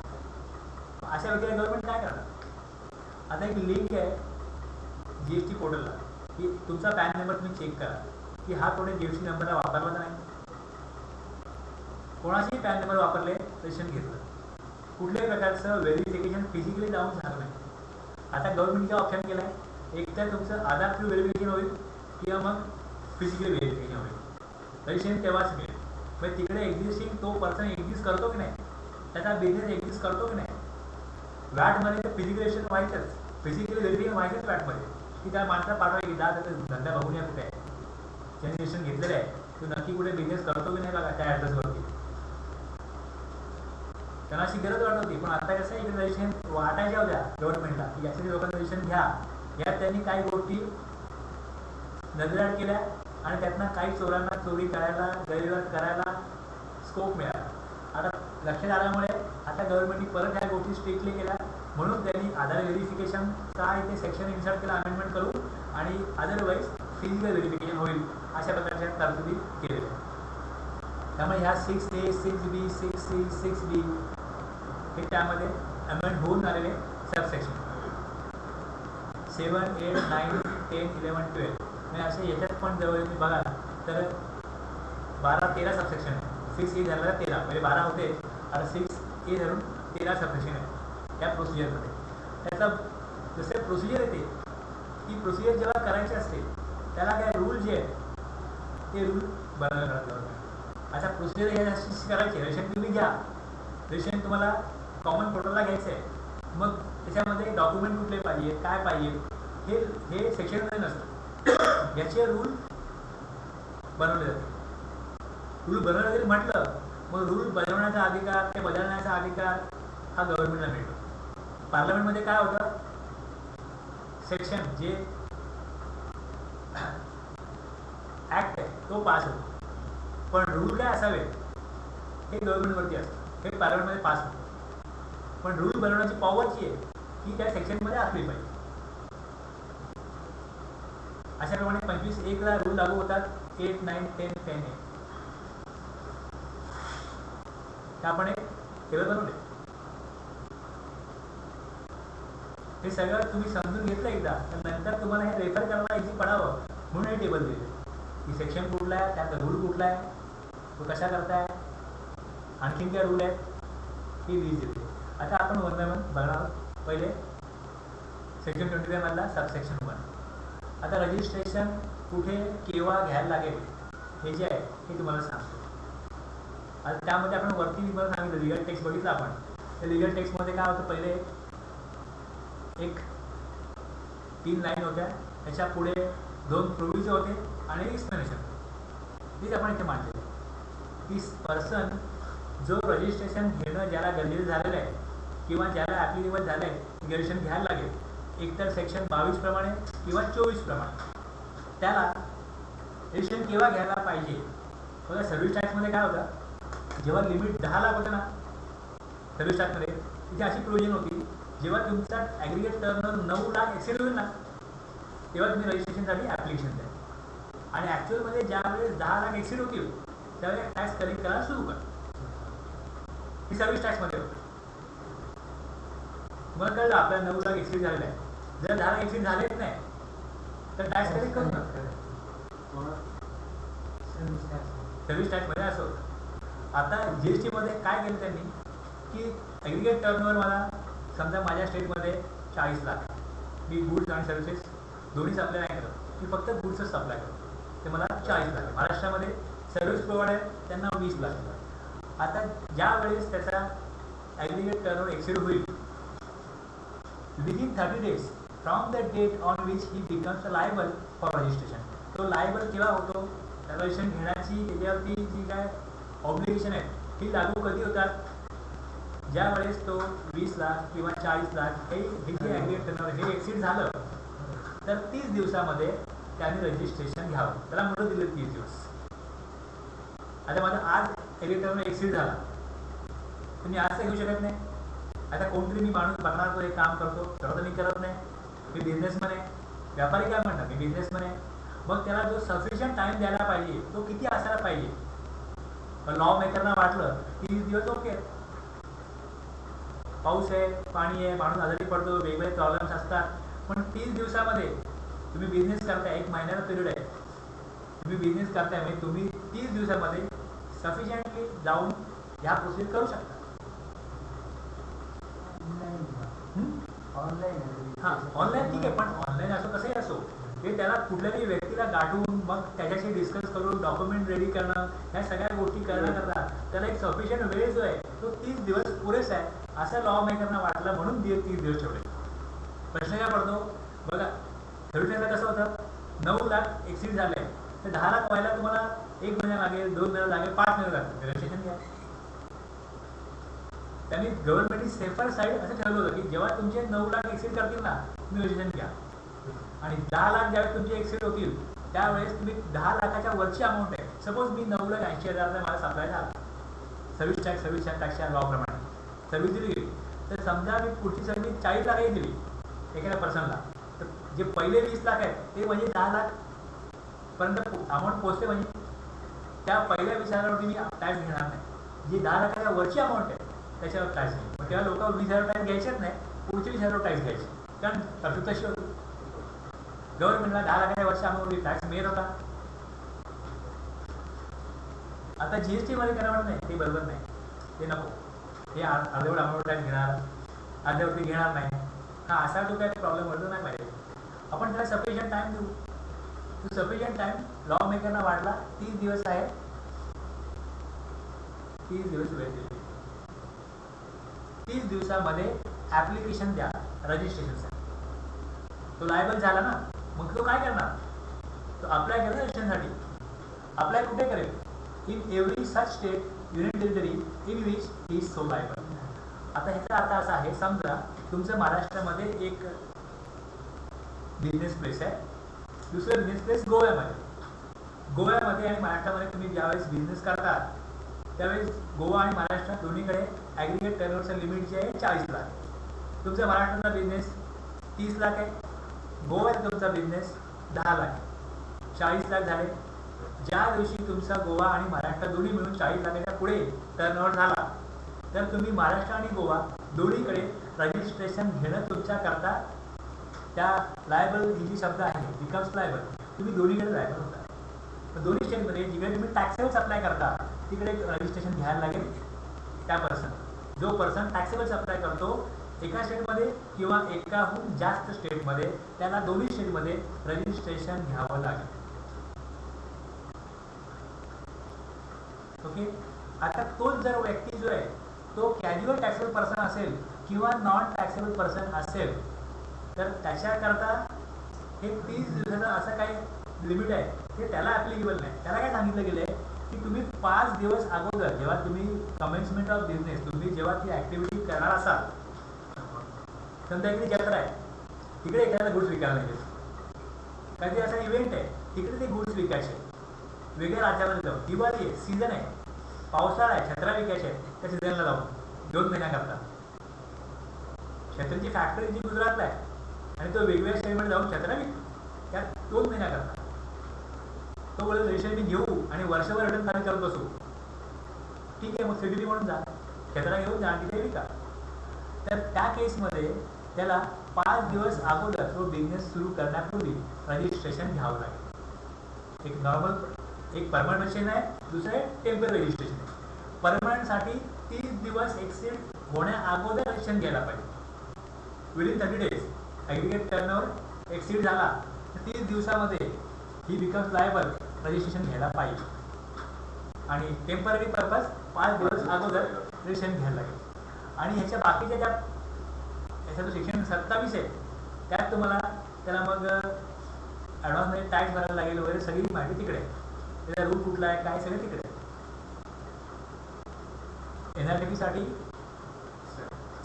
अशा व्यक्तीला गव्हर्नमेंट काय करणार. आता एक लिंक आहे GST पोर्टलला की तुमचा पॅन नंबर तुम्ही चेक करा की हा कोणी GST नंबरला वापरला तर नाही. कोणाचेही पॅन नंबर वापरले रजिस्ट्रेशन घेतलं, कुठल्याही प्रकारचं व्हेरिफिकेशन फिजिकली जाऊन झालं नाही. आता गव्हर्नमेंटचा ऑप्शन केला आहे, एक तर तुमचं आधार थ्रू व्हेरिफिकेशन होईल किंवा मग फिजिकली व्हेरिफिकेशन होईल. रजिस्ट्रेशन तेव्हाच मिळेल. म्हणजे तिकडे एक्झिस्टिंग तो पर्सन एक्झिस्ट करतो की नाही, त्याचा बिझनेस एक्झिस्ट करतो की नाही. वॅटमध्ये तर फिजिकल रजिस्ट्रेशन व्हायचंच, फिजिकली व्हेरिफिकेशन व्हायचंच वॅटमध्ये की त्या माणसाला पाठवायला की त्याचा धंदा बघून या कुठे आहे, ज्यांनी रजिस्ट्रेशन घेतलेलं आहे तो नक्की कुठे बिझनेस करतो की नाही बघा त्या ॲड्रेसवरती. त्यांना अशी गरज वाटत होती. पण आता कसं इकडे रजिस्ट्रेशन वाटायच्या होत्या गव्हर्नमेंटला की यासाठी लोकांचं रजिस्ट्रेशन घ्या. यात त्यांनी काही गोष्टी नजराआड केल्या आणि त्यातनं काही चोरांना चोरी करायला गैरव्यवहार करायला स्कोप मिळाला. आता लक्षात आल्यामुळे आता गव्हर्नमेंटनी परत ह्या गोष्टी स्ट्रिक्टली केल्या, म्हणून त्यांनी आधार व्हेरिफिकेशनचा इथे सेक्शन इन्सर्ट केला अमेंडमेंट करून, आणि अदरवाईज फिजिकल व्हेरिफिकेशन होईल अशा प्रकारच्या तरतुदी केलेल्या. त्यामुळे ह्या 6A, 6B, 6C, 6D हे त्यामध्ये अमेंड होऊन आलेले सबसेक्शन 7, 8, 9, 10, 11, 12 म्हणजे असे याच्यात पण जवळ तुम्ही बघा तर 12-13 सबसेक्शन आहे. 6A झालं 13 म्हणजे 12 होते, आता 6A धरून 13 सबसेक्शन आहे या प्रोसिजरमध्ये. त्याचा जसे प्रोसिजर येते ती प्रोसिजर जेव्हा करायची असते त्याला काय रूल जे आहेत ते रूल बनवायला लागतात. आता प्रोसिजर याशी करायची, रेशन तुम्ही घ्या, रेशन तुम्हाला कॉमन पोर्टलला घ्यायचं आहे, मग त्याच्यामध्ये डॉक्युमेंट कुठले पाहिजे, काय पाहिजे हे सेक्शनमध्ये नसतं. याचे रूल बनवले जाते. रूल बनवले जरी म्हटलं मग रूल बनवण्याचा अधिकार, ते बदलण्याचा अधिकार हा गव्हर्नमेंटला मिळतो. पार्लमेंटमध्ये काय होतं, सेक्शन जे ऍक्ट आहे तो पास होतो, पण रूल काय असावे हे गव्हर्नमेंटवरती असतं, हे पार्लमेंटमध्ये पास होतं. पण रूल बनवण्याची पॉवर जी आहे ही त्या सेक्शनमध्ये असली पाहिजे. अशाप्रमाणे 25(1) रूल लागू होतात. 8, 9, 10, 10A आपण एक टेबल बनवले. हे सगळं तुम्ही समजून घेतलं एकदा तर नंतर तुम्हाला हे रेफर करायला इझी पडावं म्हणून हे टेबल दिले की सेक्शन कुठला आहे, त्याचा रूल कुठला आहे, तो कशा करताय, आणखीन काय रूल आहेत ही लिस्ट देते. आता आपण 1 by 1 बघणार आहोत. पहिले सेक्शन 25 मधला सबसेक्शन 1. आता रजिस्ट्रेशन कुठे केव्हा घ्यायला लागेल हे जे आहे हे तुम्हाला सांगतो. आता त्यामध्ये आपण वरती मी मला सांगितलं लिगल टेक्स्ट बघितलं आपण. त्या लिगल टेक्स्टमध्ये काय होतं, पहिले एक 3 लाईन होत्या, त्याच्या पुढे 2 प्रोव्हिजन होते आणि एक्सप्लेनेशन. तीच आपण इथे मांडले की पर्सन जो रजिस्ट्रेशन घेणं ज्याला गरजेचं झालेलं आहे किंवा ज्याला ॲप्लिकेबल झालं आहे रजिस्ट्रेशन घ्यायला लागेल, एकतर सेक्शन 22 प्रमाणे किंवा 24 प्रमाणे त्याला रजिस्ट्रेशन केव्हा घ्यायला पाहिजे. बघा सर्व्हिस टॅक्समध्ये काय होतं, जेव्हा लिमिट 10 लाख होतं ना सर्व्हिस टॅक्समध्ये, तिथे अशी प्रोव्हिजन होती जेव्हा तुमचा ॲग्रिगेट टर्नओव्हर 9 लाख एक्सेल होईल ना तेव्हा तुम्ही रजिस्ट्रेशनसाठी ॲप्लिकेशन द्या, आणि ॲक्च्युअलमध्ये ज्यावेळेस 10 लाख एक्सेल होतील त्यावेळेस टॅक्स कलेक्ट करायला सुरू करा. ही सर्व्हिस टॅक्समध्ये होतं. मला कळलं आपल्याला 9 लाख एक्सेल झालेलं आहे, जर 10 लाख एक्सेल झालेच नाही तर टॅक्स कलेक्ट करू नका. सर्व्हिस टॅक्समध्ये असं होतं. आता GST मध्ये काय केलं त्यांनी की ॲग्रिगेट टर्नओव्हर मला समजा माझ्या स्टेटमध्ये 40 लाख, मी गुड्स आणि सर्व्हिसेस दोन्ही सप्लाय नाही करत, मी फक्त गुड्सच सप्लाय करतो, ते मला 40 लाख. महाराष्ट्रामध्ये सर्व्हिस प्रोव्हायडर त्यांना 20 लाख. आता ज्या वेळेस त्याचा ॲग्रिगेट टर्नओव्हर एक्सीड होईल within 30 days from the date on which he becomes liable for registration. तो लायबल केव्हा होतो, रजिस्ट्रेशन घेण्याची त्याच्यावरती जी काय ऑब्लिगेशन आहे ही लागू कधी होतात, ज्या वेळेस तो 20 लाख किंवा 40 लाख हे जे ॲग्रिगेट टर्नओव्हर हे एक्सीड झालं तर 30 दिवसामध्ये त्याने रजिस्ट्रेशन घ्यावं. त्याला मुदत दिली 30 दिवस. आता माझा आज ॲग्रिगेट टर्नओव्हर एक्सीड झाला तर मी आज तर घेऊ शकत नाही. आता कोणतरी मी माणूस बघणार तो एक काम करतो तेव्हा तर मी करत नाही, मी बिझनेसमॅन आहे. व्यापारी काय म्हणतात, मी बिझनेसमॅन आहे. मग त्याला जो सफिशियंट टाईम द्यायला पाहिजे तो किती असायला पाहिजे. लॉ मेकरना वाटलं 30 दिवस ओके, पाऊस आहे, पाणी आहे, माणूस आजारी पडतो, वेगवेगळे प्रॉब्लेम्स असतात, पण 30 दिवसामध्ये तुम्ही बिझनेस करताय, 1 महिन्याचा पिरियड आहे, तुम्ही बिझनेस करताय म्हणजे तुम्ही 30 दिवसामध्ये सफिशियंटली जाऊन ह्या प्रोसिजर करू शकता. हां ऑनलाईन ठीक आहे, पण ऑनलाईन असो कसंही असो हे त्याला कुठल्याही व्यक्तीला गाठून मग त्याच्याशी डिस्कस करून डॉक्युमेंट रेडी करणं ह्या सगळ्या गोष्टी करण्याकरता त्याला एक सफिशियंट वेळ जो आहे तो 30 दिवस पुरेसा आहे असं लॉ मेकरना वाटलं म्हणून 30 दिवस ठेवले. प्रश्न काय पडतो बघा, सर्व्हिसला कसं होतं 9 लाख एक्सीड झाले तर 10 लाख व्हायला तुम्हाला 1 महिना लागेल, 2 महिना लागेल, 5 महिने लागतील रजिस्ट्रेशन घ्या. त्यांनी गव्हर्नमेंटनी सेफर साईड असं ठरवलं होतं की जेव्हा तुमचे 9 लाख एक्सीड करतील ना तुम्ही रजिस्ट्रेशन घ्या, आणि 10 लाख ज्यावेळेस तुमचे एक्सीड होतील त्यावेळेस तुम्ही 10 लाखाच्या वरची अमाऊंट आहे. सपोज मी 9,80,000 मला सप्लाय झाला, सर्व्हिस टॅक्सच्या लॉ प्रमाणे सर्व्हिस दिली गेली, तर समजा मी पुढची सर्व्हिस 40 लाखही दिली एखाद्या पर्सनला, तर जे पहिले 20 लाख आहेत ते म्हणजे 10 लाख पर्यंत अमाऊंट पोहोचते. म्हणजे त्या पहिल्या 20,000वरती मी टॅक्स घेणार नाही. जी 10 लाखाच्या वरची अमाऊंट आहे त्याच्यावर टॅक्स घेईल. मग तेव्हा लोक 20,000 टॅक्स घ्यायचेच नाही, पुढचे 20,000 टॅक्स घ्यायचे, कारण तरतूद तशी होती. गव्हर्नमेंटला 10 लाखाच्या वरच्या अमाऊंटवरती टॅक्स मिळत होता. आता जीएसटी मध्ये करावं नाही, ते बरोबर नाही, ते नको. हे अर्धवट अमाऊंट टॅक्स घेणार, अर्धवटी घेणार नाही, हा असा जो काही प्रॉब्लेम होतो नाही पाहिजे. आपण त्याला सफिशियंट टाइम देऊ. तो सफिशियंट टाइम लॉ मेकरना वाढला 30 दिवस आहे. 30 दिवस वेळ दिली. 30 दिवसामध्ये ऍप्लिकेशन द्या रजिस्ट्रेशनसाठी. तो लायबल झाला ना, मग तो काय करणार? तो अप्लाय करेल रजिस्ट्रेशनसाठी. अप्लाय कुठे करेल? In every such state union territory in which he is so liable. आता ह्याचा अर्थ असा आहे, समजा तुमचं महाराष्ट्रामध्ये एक बिझनेस प्लेस आहे, दुसरं बिझनेस प्लेस गोव्यामध्ये आणि महाराष्ट्रामध्ये तुम्ही ज्यावेळेस बिझनेस करता त्यावेळेस गोवा आणि महाराष्ट्र दोन्हीकडे ॲग्रिगेट टर्नओव्हरचं लिमिट जे आहे 40 लाख. तुमचा महाराष्ट्राचा बिझनेस 30 लाख आहे, गोव्यात तुमचा बिझनेस 10 लाख आहे, 40 लाख झाले. ज्या दिवशी तुमचा गोवा आणि महाराष्ट्र दोन्ही मिळून 40 लाखाच्या पुढे टर्नओव्हर झाला, तर तुम्ही महाराष्ट्र आणि गोवा दोन्हीकडे रजिस्ट्रेशन घेणं तुमच्याकरता त्या लायबल ही जी शब्द आहे बिकम्स लायबल, तुम्ही दोन्हीकडे लायबल होता. तर दोन्ही स्टेटमध्ये जिकडे तुम्ही टॅक्सेबल्स अप्लाय करता तिकडे रजिस्ट्रेशन घ्यायला लागेल त्या पर्सन. जो पर्सन टॅक्सेबल्स अप्लाय करतो एका स्टेटमध्ये किंवा एकाहून जास्त स्टेटमध्ये, त्याला दोन्ही स्टेटमध्ये रजिस्ट्रेशन घ्यावं लागेल. ओके. आता तोच जर व्यक्ती जो आहे तो कॅज्युअल टॅक्सेबल पर्सन असेल किंवा नॉन टॅक्सेबल पर्सन असेल, तर त्याच्याकरता हे 30 दिवसाचं असं काही लिमिट आहे ते त्याला ॲप्लिकेबल नाही. त्याला काय सांगितलं गेलं आहे की तुम्ही 5 दिवस अगोदर, जेव्हा तुम्ही कमेन्समेंट ऑफ बिझनेस, तुम्ही जेव्हा ती ॲक्टिव्हिटी करणार असाल, समजा इकडे जत्रा आहे, तिकडे एखाद्याला गुड्स विकायला नाही, काहीतरी असा इव्हेंट आहे तिकडे ते गुड्स विकायचे, वेगळ्या राज्यामध्ये जाऊन, दिवाळी आहे, सीझन आहे, पावसाळा आहे, छत्र्या विकायच्या आहे, त्या सीझनला जाऊन 2 महिन्याकरता. छत्रीची फॅक्टरी जी गुजरातला आहे आणि तो वेगवेगळ्या स्टेटमध्ये जाऊन छत्र्या विकतो, त्यात 2 महिन्याकरता. तो बोलतो रजिस्ट्रेशन मी घेऊ आणि वर्षभर रिटर्न खाली करत बसू. ठीक आहे, मग सिटी म्हणून जा, छत्रा घेऊन जा आणि तिथे विका. तर त्या केसमध्ये त्याला 5 दिवस अगोदर तो बिझनेस सुरू करण्यापूर्वी रजिस्ट्रेशन घ्यावं लागेल. एक नॉर्मल, एक परमनंट रजिस्ट्रेशन आहे, दुसरं आहे टेम्पररी रजिस्ट्रेशन आहे. परमनंटसाठी 30 दिवस एक्सिड होण्या अगोदर रजिस्ट्रेशन घ्यायला पाहिजे. Within 30 days aggregate turnover exceed झाला तर 30 दिवसामध्ये ही बिकम्स लायबल रजिस्ट्रेशन घ्यायला पाहिजे. आणि टेम्पररी पर्पज 5 दिवस अगोदर रजिस्ट्रेशन घ्यायला लागेल. आणि ह्याच्या बाकीच्या ज्या याचा जो सेक्शन 27 आहे त्यात तुम्हाला त्याला मग ॲडव्हान्समध्ये टॅक्स भरायला लागेल वगैरे सगळी माहिती तिकडे, त्याचा रूल कुठला आहे काय सगळं तिकडे. NRDP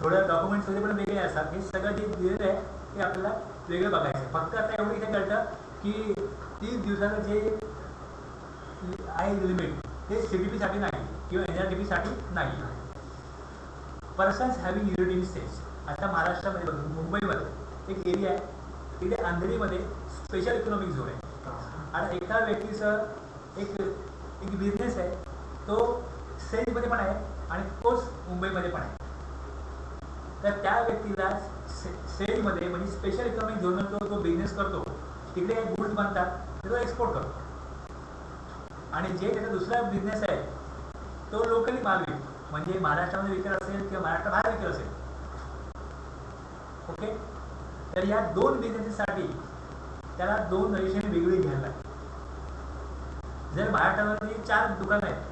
थोडं डॉक्युमेंट्स वगैरे पण वेगळे असतात. हे सगळं जे दिलेलं आहे ते आपल्याला वेगळं बघायचं आहे. फक्त आता एवढं इथे कळतं की 30 दिवसाचं जे आहे लिमिट ते CTP नाही किंवा NRDP नाही. Persons having unit in states. आता महाराष्ट्रामध्ये मुंबईमध्ये एक एरिया आहे, तिथे अंधेरीमध्ये स्पेशल इकॉनॉमिक झोन आहे. आता एका व्यक्तीचं एक बिझनेस आहे, तो सेलमध्ये पण आहे आणि तोच मुंबईमध्ये पण आहे. तर त्या व्यक्तीला सेलमध्ये म्हणजे स्पेशल इकॉनॉमिक झोनमध्ये तो बिझनेस करतो, तिकडे काही गुड्स बनतात तो एक्सपोर्ट करतो. आणि जे त्याचा दुसरा बिझनेस आहे तो लोकली माल विकतो, म्हणजे महाराष्ट्रामध्ये विकत असेल किंवा महाराष्ट्राबाहेर विकत असेल. ओके. तर या 2 बिझनेससाठी त्याला 2 रजिस्ट्रेशन वेगळी घ्यायला लागते. जर महाराष्ट्रामध्ये 4 दुकानं आहेत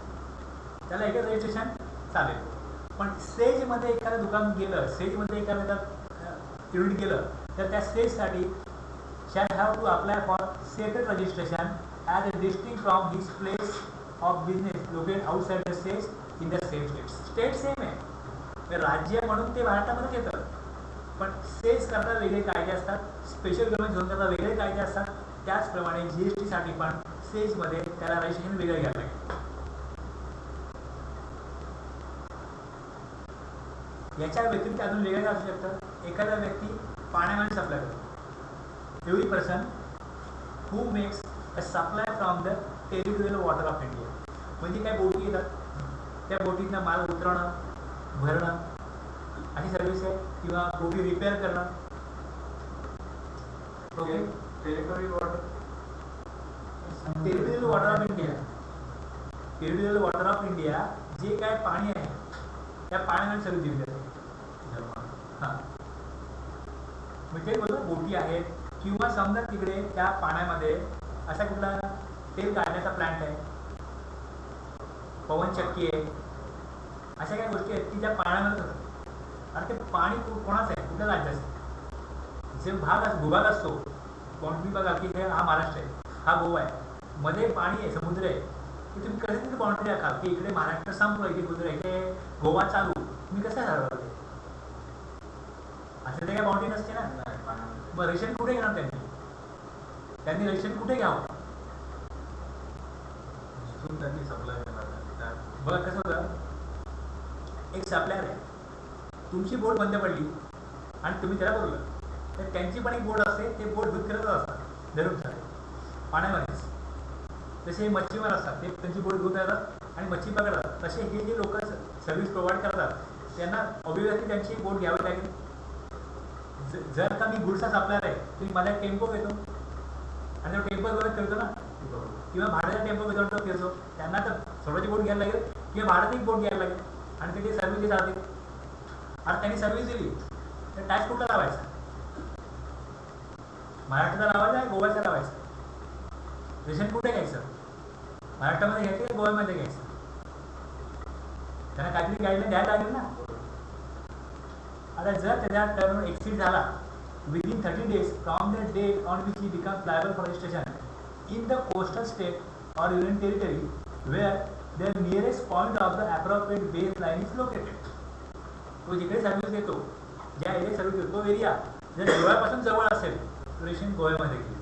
त्याला एकच रजिस्ट्रेशन चालेल. पण स्टेजमध्ये एखादं दुकान गेलं, स्टेजमध्ये एखादं युनिट गेलं तर त्या स्टेजसाठी shall have to apply for separate registration as a distinct from his place of business located outside the state in the same state. State same आहे, राज्य म्हणून ते भारतामध्येच येतं, पण स्टेट्स करता वेगळे कायदे असतात, स्पेशल गव्हर्नमेंट झोन करता वेगळे कायदे असतात. त्याचप्रमाणे GST साठी पण सेजमध्ये त्याला रजिस्ट्रेशन वेगळं घ्यायला लागेल. याच्या व्यतिरिक्त अजून वेगळं काय असू शकतं? एखादा व्यक्ती पाण्यामध्ये सप्लाय करतो. Every person who makes a supply from the territorial water of India. म्हणजे काय बोटी येतात, त्या बोटीतनं माल उतरवणं, भरणं अशी सर्व्हिस आहे, किंवा बोटी रिपेअर करणं. Okay, territory water territorial water of India, territorial water of India जे काय पाणी आहे त्या पाण्यामध्ये सर्व्हिस दिली जाते. हां, मग ते बोलतो बोटी आहेत, किंवा समजा तिकडे त्या पाण्यामध्ये असा कुठला तेल काढण्याचा प्लांट आहे, पवनचक्की आहे, अशा काही गोष्टी आहेत की ज्या पाण्यामध्ये होतात. आणि ते पाणी कोणाचं आहे, कुठल्या राज्याचं? जे भूभाग असतो, बाउंड्री बघा की हे हा महाराष्ट्र आहे, हा गोवा आहे, मध्ये पाणी आहे, समुद्र आहे, की तुम्ही कसे तिथे बाउंड्री राखाल की इकडे महाराष्ट्र संपलं, इथे समुद्र आहे, इथे गोवा चालू, तुम्ही कसं ठरवलं ते? असं ते काय बाउंड्री नसते ना. मग रेशन कुठे घेणार त्यांनी रेशन कुठे घ्यावं? त्यांनी सप्लाय केला. बघा कसं होतं, एक सप्लायर आहे, तुमची बोट बंद पडली आणि तुम्ही त्याला बोललं, तर त्यांची पण एक बोट असते, ते बोट दूध करतच असतात धरून पाण्यामध्येच. तसे मच्छीमार असतात, ते त्यांची बोट दूध करतात आणि मच्छी पकडतात. तसे हे जे लोक सर्व्हिस प्रोव्हाइड करतात त्यांना ऑब्व्हियसली त्यांची बोट घ्यावी लागेल. जर का मी गुडचा सप्लायर आहे, तुम्ही माझा टेम्पो घेतो आणि तो टेम्पो वगैरे करतो ना, किंवा भाड्याचा टेम्पो घेतो तो फिरतो, त्यांना तर स्वतःची बोट घ्यायला लागेल किंवा भाड्यात एक बोट घ्यायला लागेल आणि तिथे सर्व्हिस देत राहते. आणि त्यांनी सर्व्हिस दिली तर टॅक्स कुठला लावायचा? महाराष्ट्राचा लावायचा आहे, गोव्याचा लावायचा? रेशन कुठे घ्यायचं? महाराष्ट्रामध्ये घ्यायचं की गोव्यामध्ये घ्यायचं? त्यांना काहीतरी गाईडलाईन द्यायला लागेल ना. आता जर त्याचा टर्न एक्सीड झाला within 30 days from the date on which he becomes liable for registration in the coastal state or union territory where the nearest point of the appropriate baseline is located. तो जिकडे service देतो, ज्या area service देतो, तो area जर गोव्यापासून जवळ असेल तर रेशन गोव्यामध्ये घेईल,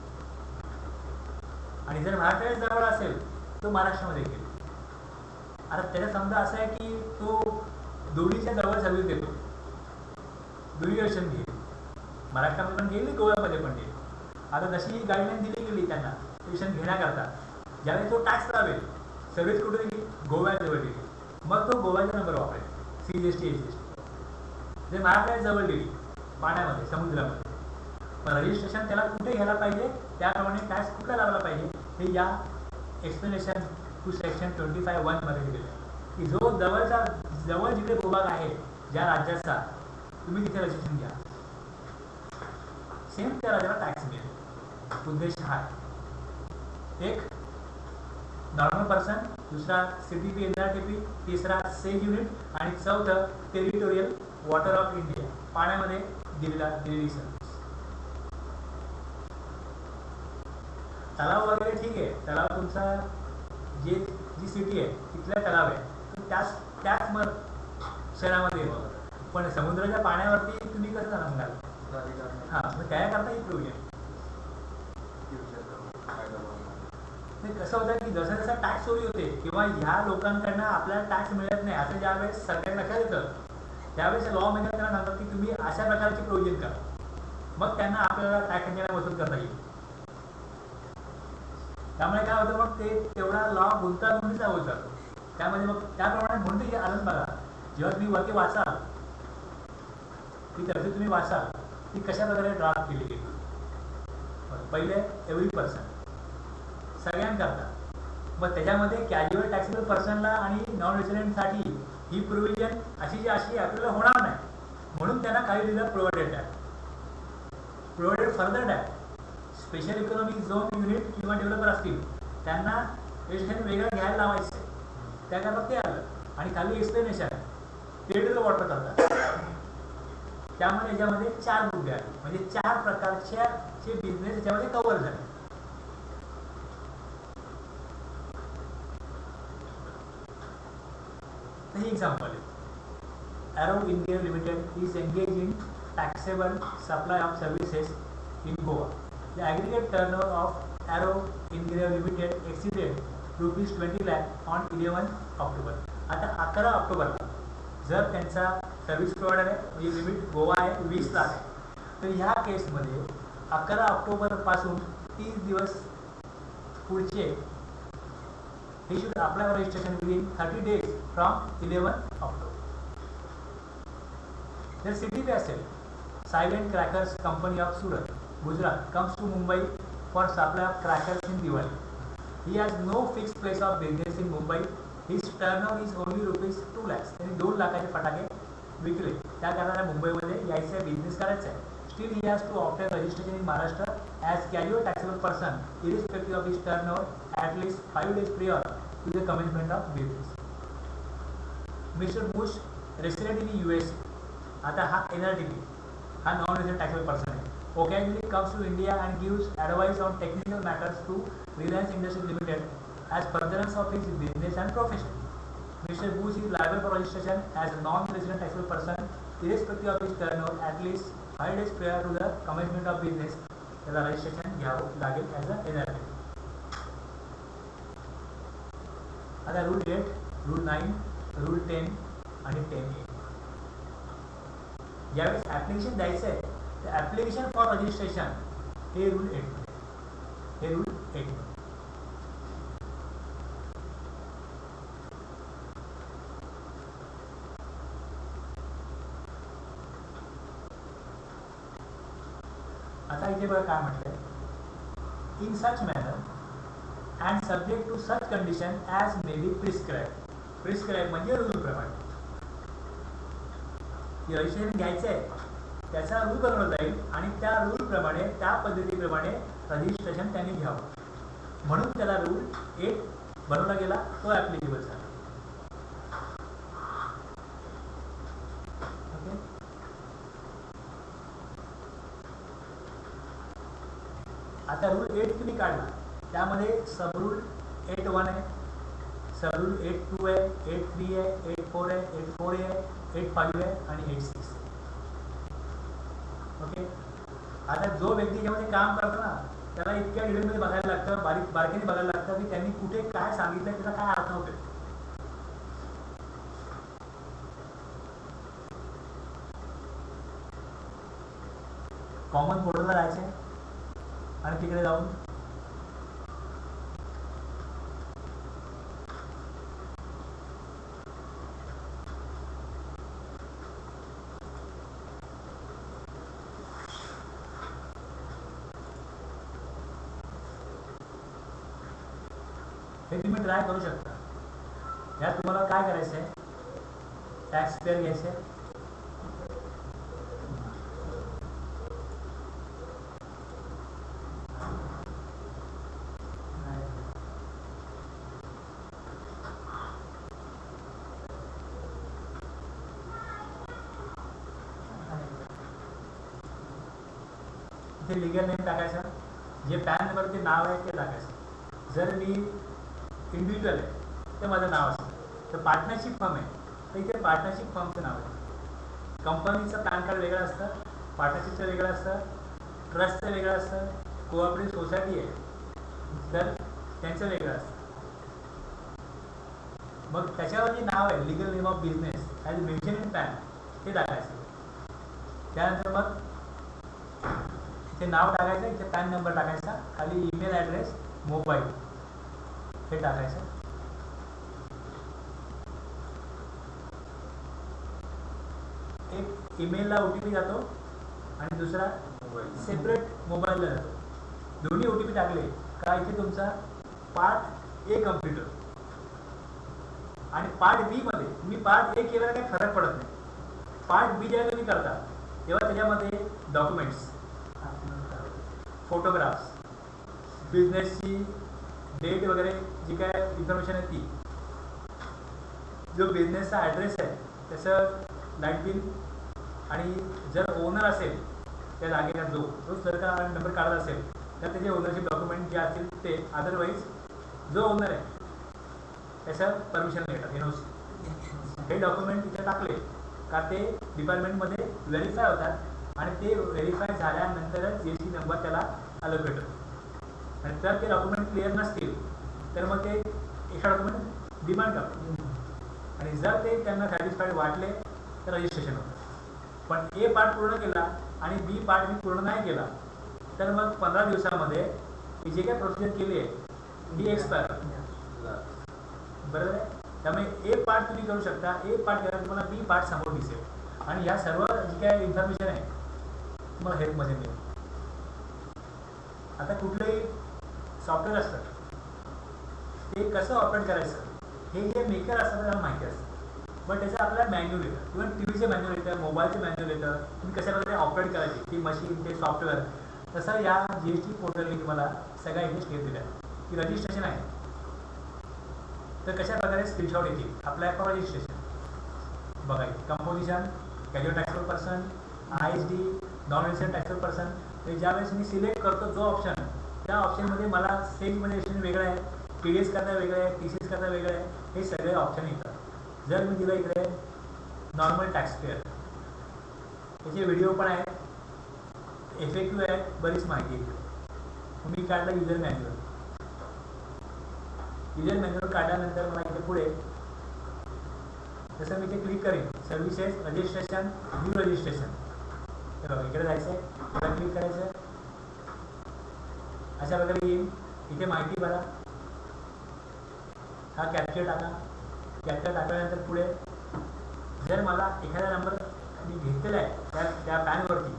आणि जर महाराष्ट्राच्या जवळ असेल तो महाराष्ट्रामध्ये घेईल. आता त्याचा समजा असं आहे की तो दोन्हीच्या जवळ सर्व्हिस देतो, दोन्ही रेशन घेईल, महाराष्ट्रामध्ये पण घेईल, गोव्यामध्ये पण घेईल. आता जशी ही गाईडलाईन दिली गेली त्यांना रेशन घेण्याकरता, ज्यावेळी तो टॅक्स लावेल, सर्व्हिस कुठे दिली? गोव्याजवळ दिली, मग तो गोव्याचा नंबर वापरेल, CGST SGST. जर महाराष्ट्राच्या जवळ दिली पाण्यामध्ये, समुद्रामध्ये, पण रजिस्ट्रेशन त्याला कुठे घ्यायला पाहिजे, त्याप्रमाणे टॅक्स कुठला लावला पाहिजे, हे या एक्सप्लेनेशन टू सेक्शन 25(1) मध्ये दिलेलं आहे की जो जवळ जिकडे भूभाग आहे ज्या राज्याचा, तुम्ही तिथे रजिस्ट्रेशन घ्या, सेम त्या राज्याला टॅक्स मिळेल. उद्देश हा एक नॉर्मल पर्सन, दुसरा CTP NRTP, तिसरा सेज युनिट आणि चौथं टेरिटोरियल वॉटर ऑफ इंडिया, पाण्यामध्ये दिलेली सर्व्हिस. तलाव वगैरे ठीक आहे, तलाव तुमचा जी सिटी आहे तिथला तलाव आहे, त्याच मग शहरामध्ये येतो, पण समुद्राच्या पाण्यावरती तुम्ही कसं जाणार? हां, मग त्याकरता ही प्रोव्हिजन. ते कसं होतं की जसं जसं टॅक्स चोरी होते किंवा ह्या लोकांकडनं आपल्याला टॅक्स मिळत नाही असं ज्यावेळेस सरकार लक्षात येतं, त्यावेळेस लॉ मेकर त्यांना सांगतात की तुम्ही अशा प्रकारची प्रोव्हिजन करा, मग त्यांना आपल्याला टॅक्स देण्याला वसूल करता येईल. त्यामुळे काय होतं, मग ते तेवढा लॉ गुंतागुंतीचा होत जातो. त्यामध्ये मग त्याप्रमाणे म्हणून ते आनंद बघा, जेव्हा तुम्ही वरती वाचाल ती तरतूद तुम्ही वाचाल ती कशा प्रकारे ड्राफ्ट केली गेली. पहिले एव्हरी पर्सन सगळ्यांकरता, मग त्याच्यामध्ये कॅज्युअल टॅक्सेबल पर्सनला आणि नॉन रेसिडेंटसाठी ही प्रोव्हिजन अशी आपल्याला होणार नाही, म्हणून त्यांना काही दिलं provided further tax. Special economic zone unit किंवा डेव्हलपर असतील त्यांना रजिस्ट्रेशन वेगळं घ्यायला लावायचं, त्याकरता ते आलं. आणि खाली एक्सप्लेनेशन टेरिटोरियल वॉटर करतात, त्यामुळे याच्यामध्ये 4 मुद्दे आले, म्हणजे 4 प्रकारचे बिझनेस याच्यामध्ये कव्हर झाले. हे एक्झाम्पल आहे. Arrow India Limited is engaged in taxable supply of services in Goa. The aggregate turnover of Arrow Ingredient Limited exceeded rupees 20 lakh on 11 October. आता 11 ऑक्टोबरला जर त्यांचा सर्व्हिस प्रोव्हायडर आहे म्हणजे लिमिट गोवा आहे 20 लाख आहे, तर ह्या केसमध्ये 11 ऑक्टोबरपासून 30 दिवस पुढचे he should apply for registration within 30 days from 11 October. जर सिटी पे असेल, silent crackers company of Surat Gujarat comes to Mumbai for supply of crackers in Diwali. He has no fixed place of business in Mumbai. His turnover is only rupees 2 lakhs. त्यांनी 2 लाखाचे फटाके विकले. त्या कारणाने मुंबईमध्ये यायचं बिझनेस करायचा आहे. Still he has to obtain registration in Maharashtra as casual taxable person irrespective of his turnover at least 5 days prior to the commencement of business. Mr. Bush resident in US. आता हा NRTP हा non resident taxable person आहे. Occasionally comes to India and gives advice on technical matters to Reliance Industries Limited as furtherance of his business and profession. Mr. Bush is liable for registration as a non-resident taxable person irrespective of his turnover at least 5 days prior to the commencement of business. त्याला registration घ्यावं लागेल as a NRTP. आता rule 8, rule 9, rule 10 आणि 10A. ज्यावेळेस application द्यायचं आहे तर application for registration हे रूल 8, हे रूल 8. आता इथे बघा काय म्हटलंय, in such manner and subject to such condition as may be prescribe. Prescribe म्हणजे रूल प्रमाणे रजिस्ट्रेशन घ्यायचं आहे त्याचा रूल बनवला जाईल आणि त्या रूलप्रमाणे त्या पद्धतीप्रमाणे रजिस्ट्रेशन त्यांनी घ्यावं, म्हणून त्याला रूल 8 बनवला गेला, तो ॲप्लिकेबल झाला. ओके. आता रूल 8 तुम्ही काढला, त्यामध्ये सब रूल 8.1 आहे, सब रूल 8.2 आहे, 8.3 आहे, 8.4 आहे, 8.4 आहे, 8.5 आहे आणि 8.6. ओके. आता जो व्यक्ती ज्यामध्ये काम करतो ना त्याला इतक्या डिटेलमध्ये बघायला लागतं, बारकाईने बघायला लागतं की त्यांनी कुठे काय सांगितलं, त्याचा काय अर्थ होतो. कॉमन पोर्टलला जायचं आणि तिकडे जाऊन हे तुम्ही ट्राय करू शकता. यात तुम्हाला काय करायचं आहे, टॅक्स पेअर घ्यायचं आहे, इथे लिगल नेम टाकायचं, जे पॅन नंबरचे नाव आहे ते टाकायचं. जर मी इंडिव्हिज्युअल आहे तर माझं नाव असेल, तर पार्टनरशिप फर्म आहे तर इथे पार्टनरशिप फर्मचं नाव आहे. कंपनीचं पॅन कार्ड वेगळं असतं, पार्टनरशिपचं वेगळं असतं, ट्रस्टचं वेगळं असतं, कोऑपरेटिव्ह सोसायटी आहे तर त्यांचं वेगळं असतं. मग त्याच्यावर जे नाव आहे legal name of business as mention in pan ते टाकायचं. त्यानंतर मग इथे नाव टाकायचं, इथे पॅन नंबर टाकायचा, खाली ईमेल ॲड्रेस, मोबाईल हे टाकायचं. एक ईमेलला OTP जातो आणि दुसरा सेपरेट मोबाईलला जातो. दोन्ही OTP टाकले का इथे तुमचा पार्ट A कम्प्लीट होतो आणि पार्ट B मध्ये तुम्ही पार्ट A केल्याने काही फरक पडत नाही. पार्ट B जेव्हा तुम्ही करता तेव्हा त्याच्यामध्ये डॉक्युमेंट्स, फोटोग्राफ्स, बिझनेसची डेट वगैरे जी काय इन्फॉर्मेशन आहे ती, जो बिझनेसचा ॲड्रेस आहे त्याचं लाईट बिल आणि जर ओनर असेल त्या जागेचा जो सरका नंबर काढत असेल तर त्याचे ओनरशिप डॉक्युमेंट जे असतील ते, अदरवाईज जो ओनर आहे त्याचं परमिशन लेटर NOC हे डॉक्युमेंट तिथे टाकले का ते डिपार्टमेंटमध्ये व्हेरीफाय होतात आणि ते व्हेरीफाय झाल्यानंतरच GST नंबर त्याला अलोकेटर. आणि जर ते डॉक्युमेंट क्लिअर नसतील तर मग ते एक्स्ट्रा डॉक्युमेंट डिमांड करतात. आणि जर ते त्यांना सॅटिस्फाईड वाटले तर रजिस्ट्रेशन होतं. पण ए पार्ट पूर्ण केला आणि बी पार्ट मी पूर्ण नाही केला तर मग 15 दिवसामध्ये ही जे काही प्रोसिजर केली आहे ही एक्सपायर बरोबर आहे. त्यामुळे ए पार्ट तुम्ही करू शकता. ए पार्ट केला तुम्हाला बी पार्ट समोर दिसेल आणि ह्या सर्व जी काय इन्फॉर्मेशन आहे तुम्हाला हेल्पमध्ये मिळेल. आता कुठलंही सॉफ्टवेअर असतं ते कसं ऑपरेट करायचं हे जे मेकर असतात त्यांना माहिती असतं. पण त्याचं आपल्याला मॅन्युअल येतं. इव्हन टी व्हीचे मॅन्युअल येतं, मोबाईलचे मॅन्युअल येतं, तुम्ही कशा प्रकारे ऑपरेट करायची ती मशीन ते सॉफ्टवेअर. तसं या GST पोर्टलने तुम्हाला सगळ्या इथे स्टेप दिल्या की रजिस्ट्रेशन आहे तर कशा प्रकारे स्क्रीनशॉट येतील. अप्लाय फॉर रजिस्ट्रेशन बघा, composition, casual taxable person, ISD, non resident taxable person. ते ज्यावेळेस मी सिलेक्ट करतो जो ऑप्शन त्या ऑप्शनमध्ये मला सेलमध्ये रजिस्ट्रेशन वेगळं आहे, TDS करता वेगळं आहे, TCS करता वेगळं आहे, हे सगळे ऑप्शन येतात. जर मी दिलं इकडे नॉर्मल टॅक्स पेअर त्याचे व्हिडिओ पण आहेत, FAQ आहे, बरीच माहिती आहे. तुम्ही काढलं युजर मॅन्युअल. युजर मॅन्युअल काढल्यानंतर मला इथे पुढे जसं मी इथे क्लिक करेन सर्व्हिसेस, रजिस्ट्रेशन, न्यू रजिस्ट्रेशन, हे बघा इकडे जायचं आहे, इकडे क्लिक करायचं आहे. अशा प्रकारे येईल. इथे माहिती भरा, हा कॅप्चर टाका. कॅप्चर टाकल्यानंतर पुढे जर मला एखादा नंबर मी घेतलेला आहे त्या पॅनवरती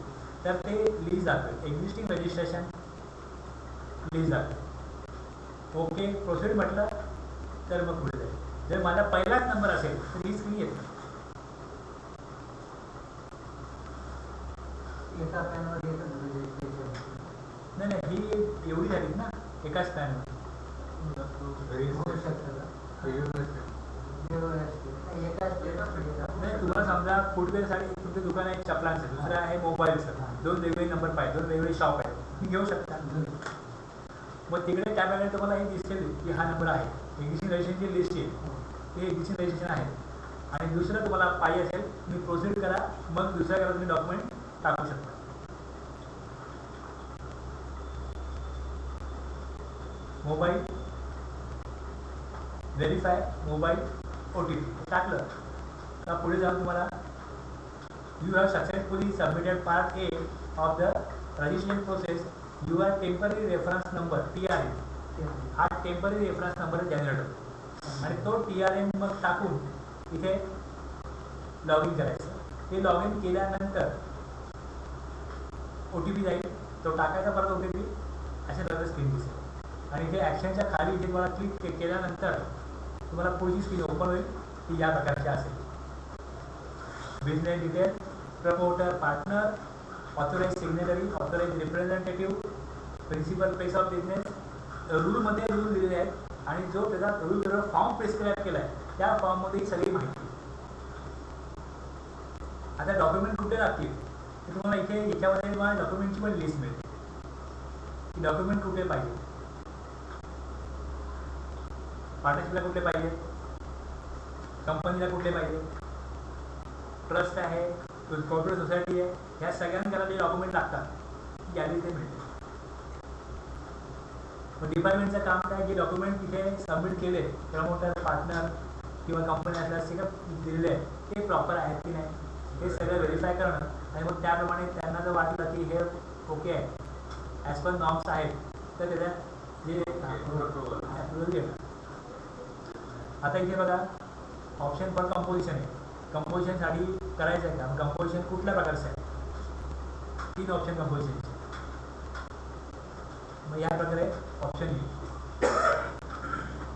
तर ते लिस्ट जातं. एक्झिस्टिंग रजिस्ट्रेशन लिस्ट जातं. ओके प्रोसीड म्हटलं तर मग पुढे जाईल. जर माझा पहिलाच नंबर असेल तर ही स्क्रीन येत नाही. ही एवढी झाली ना एकाच पॅनवर. नाही तुम्हाला समजा फुटवेअरसाठी तुमचं दुकान आहे चपलांचं, दुसरं आहे मोबाईलचं, 2 वेगवेगळे नंबर पाहिजे, 2 वेगवेगळे शॉप आहेत, तुम्ही घेऊ शकता. मग तिकडे त्या प्रकारे तुम्हाला हे दिसेल की हा नंबर आहे. एक्झिस्टिंग रजिस्ट्रेशनची लिस्ट येईल, ते एक्झिस्टिंग रजिस्ट्रेशन आहे. आणि दुसरं तुम्हाला पाहिजे असेल तुम्ही प्रोसीड करा, मग दुसऱ्या करा तुम्ही डॉक्युमेंट टाकू शकता. मोबाईल व्हेरीफाय, मोबाईल OTP टाकलं का पुढे जाऊन तुम्हाला you have successfully submitted part A of the registration process. You are temporary reference number TRN, हा टेम्पररी रेफरन्स नंबर जनरेट होतो आणि तो TRN मग टाकून इथे लॉग इन करायचं. ते लॉग इन केल्यानंतर OTP जाईल, तो टाकायचा परत OTP, अशा प्रकारे स्क्रीन दिसेल. आणि इथे ॲक्शनच्या खाली इथे तुम्हाला क्लिक केल्यानंतर तुम्हाला पुढची स्क्रीन ओपन होईल ती या प्रकारची असेल. Business detail, promoter, partner, authorise signatory, authorise representative, principal place of business. रूलमध्ये रूल दिलेले आहेत आणि जो त्याचा रूल फॉर्म प्रिस्क्राईब केला आहे त्या फॉर्ममध्ये ही सगळी माहिती. आता डॉक्युमेंट कुठे लागतील ते तुम्हाला इथे याच्यामध्ये तुम्हाला डॉक्युमेंटची पण लिस्ट मिळते की डॉक्युमेंट कुठे पाहिजे, पार्टनरशिपला कुठले पाहिजे, कंपनीला कुठले पाहिजे, ट्रस्ट आहे, कॉर्पोरेट सोसायटी आहे, ह्या सगळ्यांना जे डॉक्युमेंट लागतात यादी ते मिळते. मग डिपार्टमेंटचं काम काय, जे डॉक्युमेंट तिथे सबमिट केले प्रमोटर, पार्टनर किंवा कंपनी असल्या सगळं दिलेले आहे ते प्रॉपर आहेत की नाही हे सगळं व्हेरीफाय करणं. आणि मग त्याप्रमाणे त्यांना जर वाटलं की हे ओके आहे, ॲज पर नॉर्म्स आहेत तर त्याच्या जे अप्रुव्हल घेणं. आता इथे बघा ऑप्शन फॉर कंपोजिशन आहे. कंपोजिशनसाठी करायचं आहे का, कंपोजिशन कुठल्या प्रकारचं आहे, 3 ऑप्शन कंपोजिशनचे. मग या प्रकारे ऑप्शन येईल.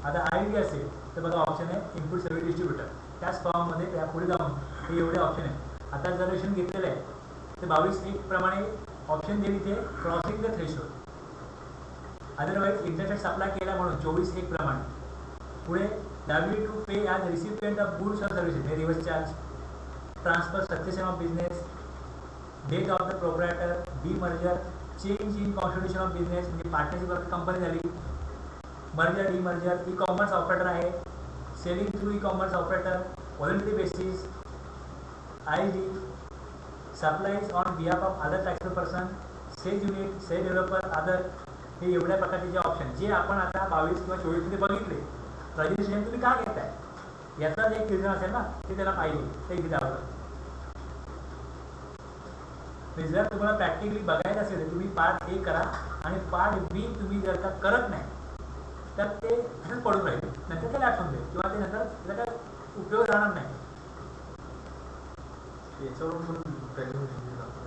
आता IIT असेल तर बघा ऑप्शन आहे इनपुट सर्व्हिस डिस्ट्रीब्युटर. त्याच फॉर्ममध्ये त्या पुढे जाऊन हे एवढे ऑप्शन आहे. आता रिझर्वेशन घेतलेलं आहे ते 22(1) प्रमाणे ऑप्शन देईल इथे crossing the threshold. Otherwise interface apply केला म्हणून 24(1) प्रमाणे पुढे liability to pay as recipient of goods or services, reverse charge, transfer, succession of business, date of the proprietor, demerger, change in constitution of business, म्हणजे partnership of company झाली, merger, demerger, e commerce operator आहे, selling through e commerce operator, voluntary basis, ISD, supplies on behalf of other taxable person, SEZ unit, SEZ developer, other, हे एवढ्या प्रकारचे जे option जे आपण आता 22 किंवा 24 मध्ये बघितले, रजिस्ट्रेशन तुम्ही का घेताय याचा जे एक रिझन असेल ना ते त्याला पाहिजे, ते इथे द्यावं लागतं. जर तुम्हाला प्रॅक्टिकली बघायचं असेल तर तुम्ही पार्ट ए करा आणि पार्ट बी तुम्ही जर का करत नाही तर ते असंच पडून राहील, नंतर ते लॅप्स होऊन जाईल किंवा ते नंतर त्याचा काय उपयोग राहणार नाही. याच्यावरून पण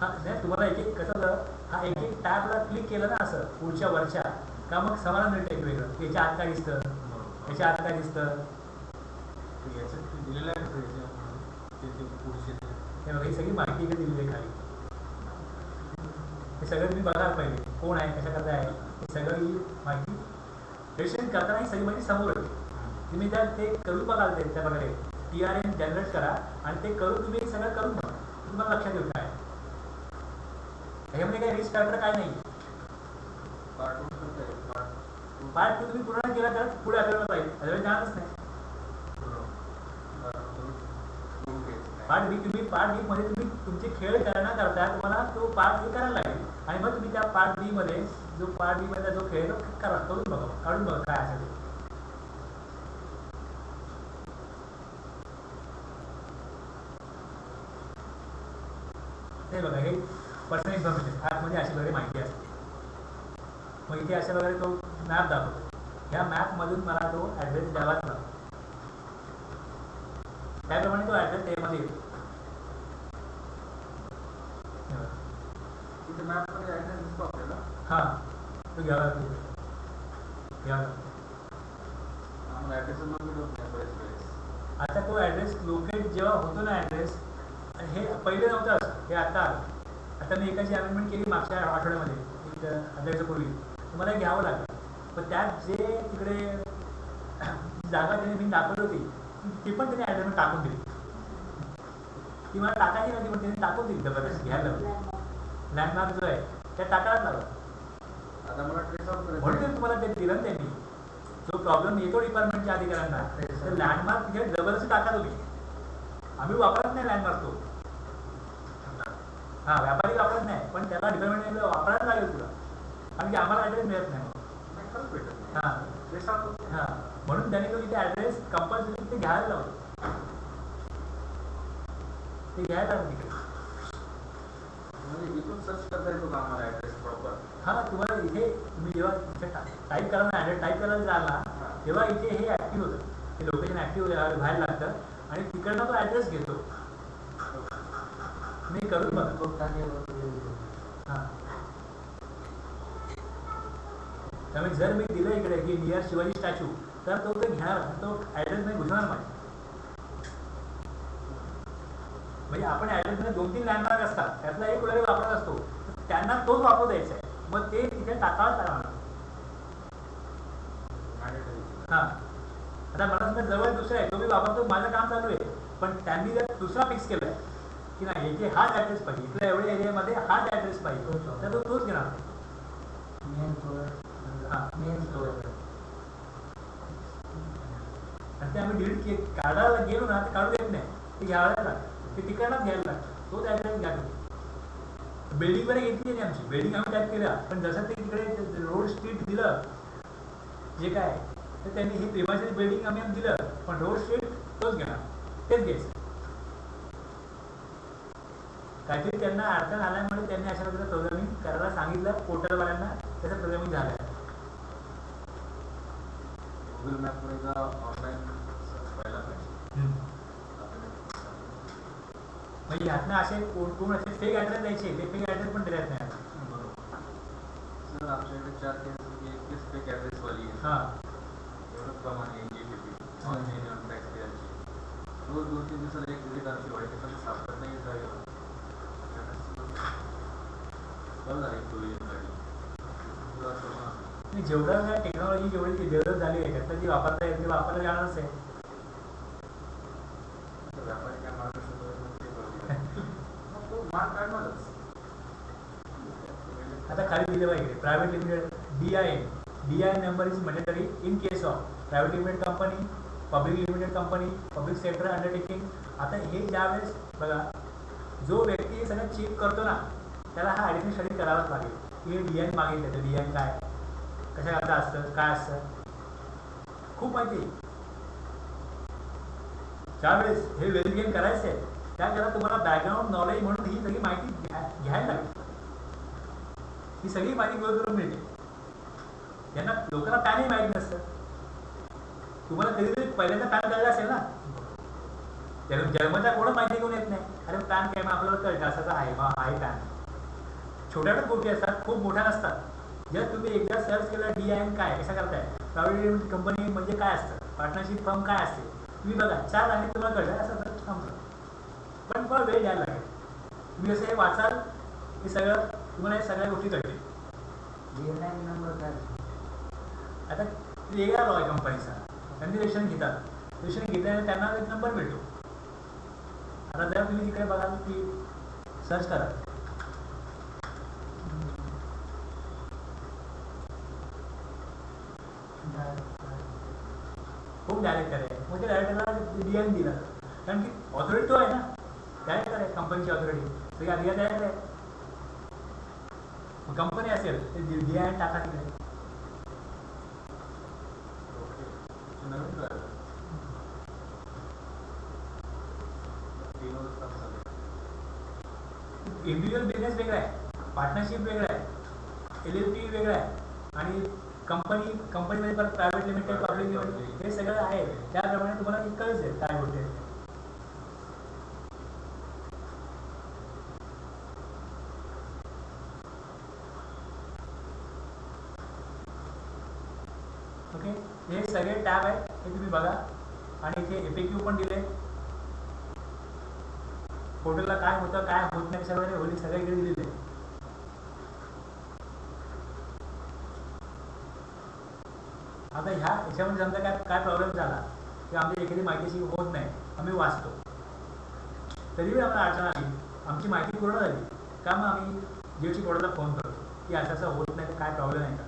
हा नाही, तुम्हाला एक एक कसं झालं, हा एक एक टॅबला क्लिक केलं ना असं पुढच्या वरच्या का मग समाधान मिळतं एक वेगळं, याच्या आत काय दिसतं, याच्या आत काय दिसतं, याच्यात दिलेलं आहे पुढचे हे बघा ही सगळी माहिती इकडे दिलेली आहे खाली. हे सगळं तुम्ही बघायला पाहिजे, कोण आहे, कशा करता आहे, हे सगळं ही माहिती रजिस्ट्रेशन करताना ही सगळी माहिती समोर येते. तुम्ही त्या ते करून बघाल त्या प्रकारे TRN जनरेट करा आणि ते करून तुम्ही हे सगळं करून बघा, तुम्हाला लक्षात येईल काय ह्याच्यामध्ये काही रिस्क फॅक्टर काय नाही. पार्ट टू तुम्ही पूर्ण केला तर पुढे आपल्याला पाहिजे, अदरवाईज जाणारच नाही. पार्ट बी तुम्ही पार्ट बी मध्ये तुम्ही तुमचे खेळ करता तुम्हाला तो पार्ट बी करायला लागेल आणि मग तुम्ही त्या पार्ट बी मध्ये जो पार्ट बी मध्ये जो खेळ तो करा, करून बघा, काढून बघा काय असेल ते बघा. हे पर्सनल इन्फॉर्मेशन ॲपमध्ये अशी वगैरे माहिती असते. मग इथे अशा वगैरे तो मॅप दाखवतो, ह्या मॅपमधून मला तो ॲड्रेस द्यावाच लागतो, त्याप्रमाणे तो ॲड्रेस त्यामध्ये येतो. मॅपमध्ये ॲड्रेस दिसतो आपल्याला, हां तो घ्यावा लागतो, घ्यावा लागतो. आम्हाला ॲड्रेस लोकेट होत नाही बरेच वेळेस. आता तो ॲड्रेस लोकेट जेव्हा होतो ना ॲड्रेस, हे पहिले नव्हतं असं, हे आता आता मी एकाची अमेंडमेंट केली मागच्या आठवड्यामध्ये, एक आठवड्यापूर्वी तुम्हाला घ्यावं लागलं. पण त्यात जे तिकडे जागा त्याने मी दाखवली होती ती पण त्याने ॲड्रेसमध्ये टाकून दिली, ती मला टाकायची नव्हती पण त्याने टाकून दिली जबरदस्त घ्यायला लागलं. लँडमार्क जो आहे त्या टाकायलाच लागला. आता मला ट्रेस आउट करायचं म्हणून तुम्हाला ते दिलं ना त्यांनी, जो प्रॉब्लेम येतो डिपार्टमेंटच्या अधिकाऱ्यांना तर लँडमार्क तिथे जबरदस्ती टाका तुम्ही. आम्ही वापरत नाही लँडमार्क तो, हां व्यापारी वापरत नाही, पण त्याला डिपार्टमेंट वापरायला लागेल तुला, कारण की आम्हाला ॲड्रेस मिळत नाही. खरंच भेटत हां ट्रेस आउट हां म्हणून त्यांनी तो तिथे ॲड्रेस कंपल्सरी ते घ्यायला लावलं, ते घ्यायला लागलं तिकडे. म्हणजे इथून सर्च करता येतो का आम्हाला ॲड्रेस प्रॉपर? हां तुम्हाला इथे तुम्ही जेव्हा इथे टाईप करा ना ॲड्रेस टाईप करायला जाल ना तेव्हा इथे हे ॲक्टिव्ह होतं, ते लोकेशन ॲक्टिव्ह व्हायला लागतं आणि तिकडनं तो ॲड्रेस घेतो. मी करून बघा. हां त्यामुळे जर मी दिलं इकडे की नियर शिवाजी स्टॅच्यू तर तो ते घेणार, तो ॲड्रेस नाही घुसणार नाही. म्हणजे आपण ॲड्रेसमध्ये 2-3 लँडमार्क असतात, त्यातला एक कुठलाही वापरत असतो, त्यांना तोच वापरू द्यायचा आहे, मग ते तिथे टाकावंच लागणार. हां आता मला समजा जवळ दुसरा आहे तो मी वापरतो, माझं काम चालू आहे, पण त्यांनी जर दुसरा फिक्स केला आहे की नाही इथे हाच ॲड्रेस पाहिजे, इथल्या एवढ्या एरियामध्ये हाच ॲड्रेस पाहिजे, तर तो तोच घेणार. हां आणि ते आम्ही डिलीट काढायला गेलो ना ते काढू देत नाही, ते घ्यायला लागतं, ते तिकडनंच घ्यायला लागतं, तोच ॲड्रेस घ्या. बिल्डिंग वगैरे घेतली नाही आमची, बिल्डिंग आम्ही टाईप केल्या, पण जसं ते तिकडे रोड स्ट्रीट दिलं जे काय तर त्यांनी ही प्रिमायसेस बिल्डिंग आम्ही दिलं, पण रोड स्ट्रीट तोच घेणार, तेच घ्यायचं. काहीतरी त्यांना अडचण आल्यामुळे त्यांनी अशा प्रकारचं प्रोग्रामिंग करायला सांगितलं पोर्टलवाल्यांना, त्याचं प्रोग्रामिंग झालं आहे. गुगल मॅपमध्ये ऑनलाईन सर्च व्हायला पाहिजे. म्हणजे ह्यातनं असे कोण असे फेक ॲड्रेस द्यायचे, ते फेक ॲड्रेस पण देत नाही. बरोबर सर, आमच्याकडे 4 केसपैकी एक केस फेक ॲड्रेसवाली आहे. हां एवढंच प्रमाणे NGPP ऑनलाईन टॅक्स पेअरची रोज 2-3 दिवसाला एक विजिट आमची व्हायची, त्याच्यामध्ये सापडत नाही जाईल. बरं झालं एक प्रोव्हिजन काढली. जेवढं काय टेक्नॉलॉजी जेवढी डेव्हलप झाली आहे त्यातलं जी वापरता येईल ते वापरलं जाणारच आहे. व्यापारी काय मार्ग शोधत ते बरोबर तो मार्ग काढणारच. आता खाली दिले पाहिजे private limited DIN number is mandatory in case of private limited company, public limited company, public sector undertaking. आता हे ज्यावेळेस बघा जो व्यक्ती हे सगळं चेक करतो ना त्याला हा ॲडिशनल स्टडी करावाच लागेल की हे डिझाईन मागितलं तर डिझाईन काय, कशा करता असतं, काय असतं, खूप माहिती आहे. ज्यावेळेस हे व्हेरिफिकेशन करायचं आहे त्यावेळेला तुम्हाला बॅकग्राऊंड नॉलेज म्हणून ही सगळी माहिती घ्यायला लागेल. ही सगळी माहिती गोळ करून मिळते. यांना लोकांना पॅनही माहीत नसतं. तुम्हाला कधीतरी पहिल्यांदा पॅन कळलं असेल ना, जन्मच्या कोणच माहिती घेऊन येत नाही. अरे पॅन काय, मग आपल्याला कळतं असाच आहे, मग आहे पॅन. छोट्या गोष्टी असतात, खूप मोठ्या नसतात. जर तुम्ही एकदा सर्च केलं DIN काय, कशा करताय, प्रायव्हेट लिमिटेड कंपनी म्हणजे काय असतं, पार्टनरशिप फर्म काय असते, तुम्ही बघा 4 लाईनीत तुम्हाला कळलं असं थांबतं. पण थोडा वेळ द्यायला लागेल. तुम्ही असं हे वाचाल हे सगळं तुम्हाला या सगळ्या गोष्टी कळतील. DNI नंबर काय? आता वेगळा लॉ आहे कंपनीचा, त्यांनी रेशन घेतात. रेशन घेतल्याने त्यांना एक नंबर मिळतो. आता जर तुम्ही तिकडे बघाल की सर्च करा, खूप डायरेक्टर आहे. मग ते डायरेक्टरला DIN दिला कारण की ऑथॉरिटी तो आहे ना, डायरेक्टर आहे कंपनीची ऑथॉरिटी, सगळी अधिकार डायरेक्टर आहे. मग कंपनी असेल ते DIN टाका तिकडे. नवीन काय इंडिव्हिज्युअल बिझनेस वेगळा आहे, पार्टनरशिप वेगळा आहे, LLP वेगळा आहे, आणि कंपनीमध्ये पण प्रायव्हेट लिमिटेड, पब्लिक लिमिटेड हे सगळं आहे. त्याप्रमाणे तुम्हाला कळेल काय होते. ओके, हे सगळे टॅब आहेत, हे तुम्ही बघा. आणि इथे FAQ पण दिले, पोर्टलला काय होतं काय होत नाही सगळं होईल, सगळे इकडे दिलेले. आता याच्यामध्ये समजा काय प्रॉब्लेम झाला की आमची एखादी माहितीशी होत नाही, आम्ही वाचतो तरी आम्हाला अडचण आली, आमची माहिती पूर्ण झाली का, मग आम्ही GST बोर्डाला फोन करतो की असं असं होत नाही तर काय प्रॉब्लेम आहे का.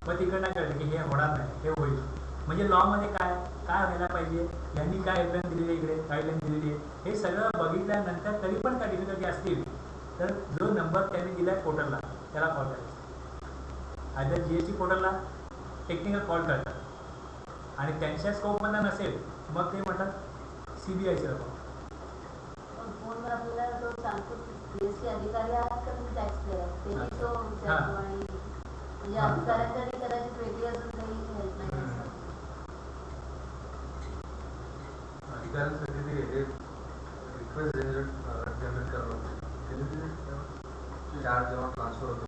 मग तिकडनं कळतं की हे होणार नाही, हे होईल. म्हणजे लॉमध्ये काय काय व्हायला पाहिजे, यांनी काय हेल्पलाईन दिलेली आहे, इकडे गाईडलाईन दिलेली आहे, हे सगळं बघितल्यानंतर तरी पण काय डिफिकल्टी असतील तर जो नंबर त्यांनी दिला आहे पोर्टलला त्याला कॉल करायचा. आयदर GST पोर्टलला टेक्निकल कॉल करतात, आणि त्यांच्या स्कोपमध्ये नसेल मग ते म्हणतात CBIचे लोक. फोनवर आपल्याला तो सांगतो GST अधिकारी आहात का तुम्ही टॅक्स पेअर, त्यांनी तो विचारतो. आणि म्हणजे अधिकाऱ्यांसाठी कदाचित वेगळी अजून काही हेल्पलाईन असतात. अधिकाऱ्यांसाठी ते रिक्वेस्ट जनरेट करावं चार्ज जेव्हा ट्रान्सफर होतो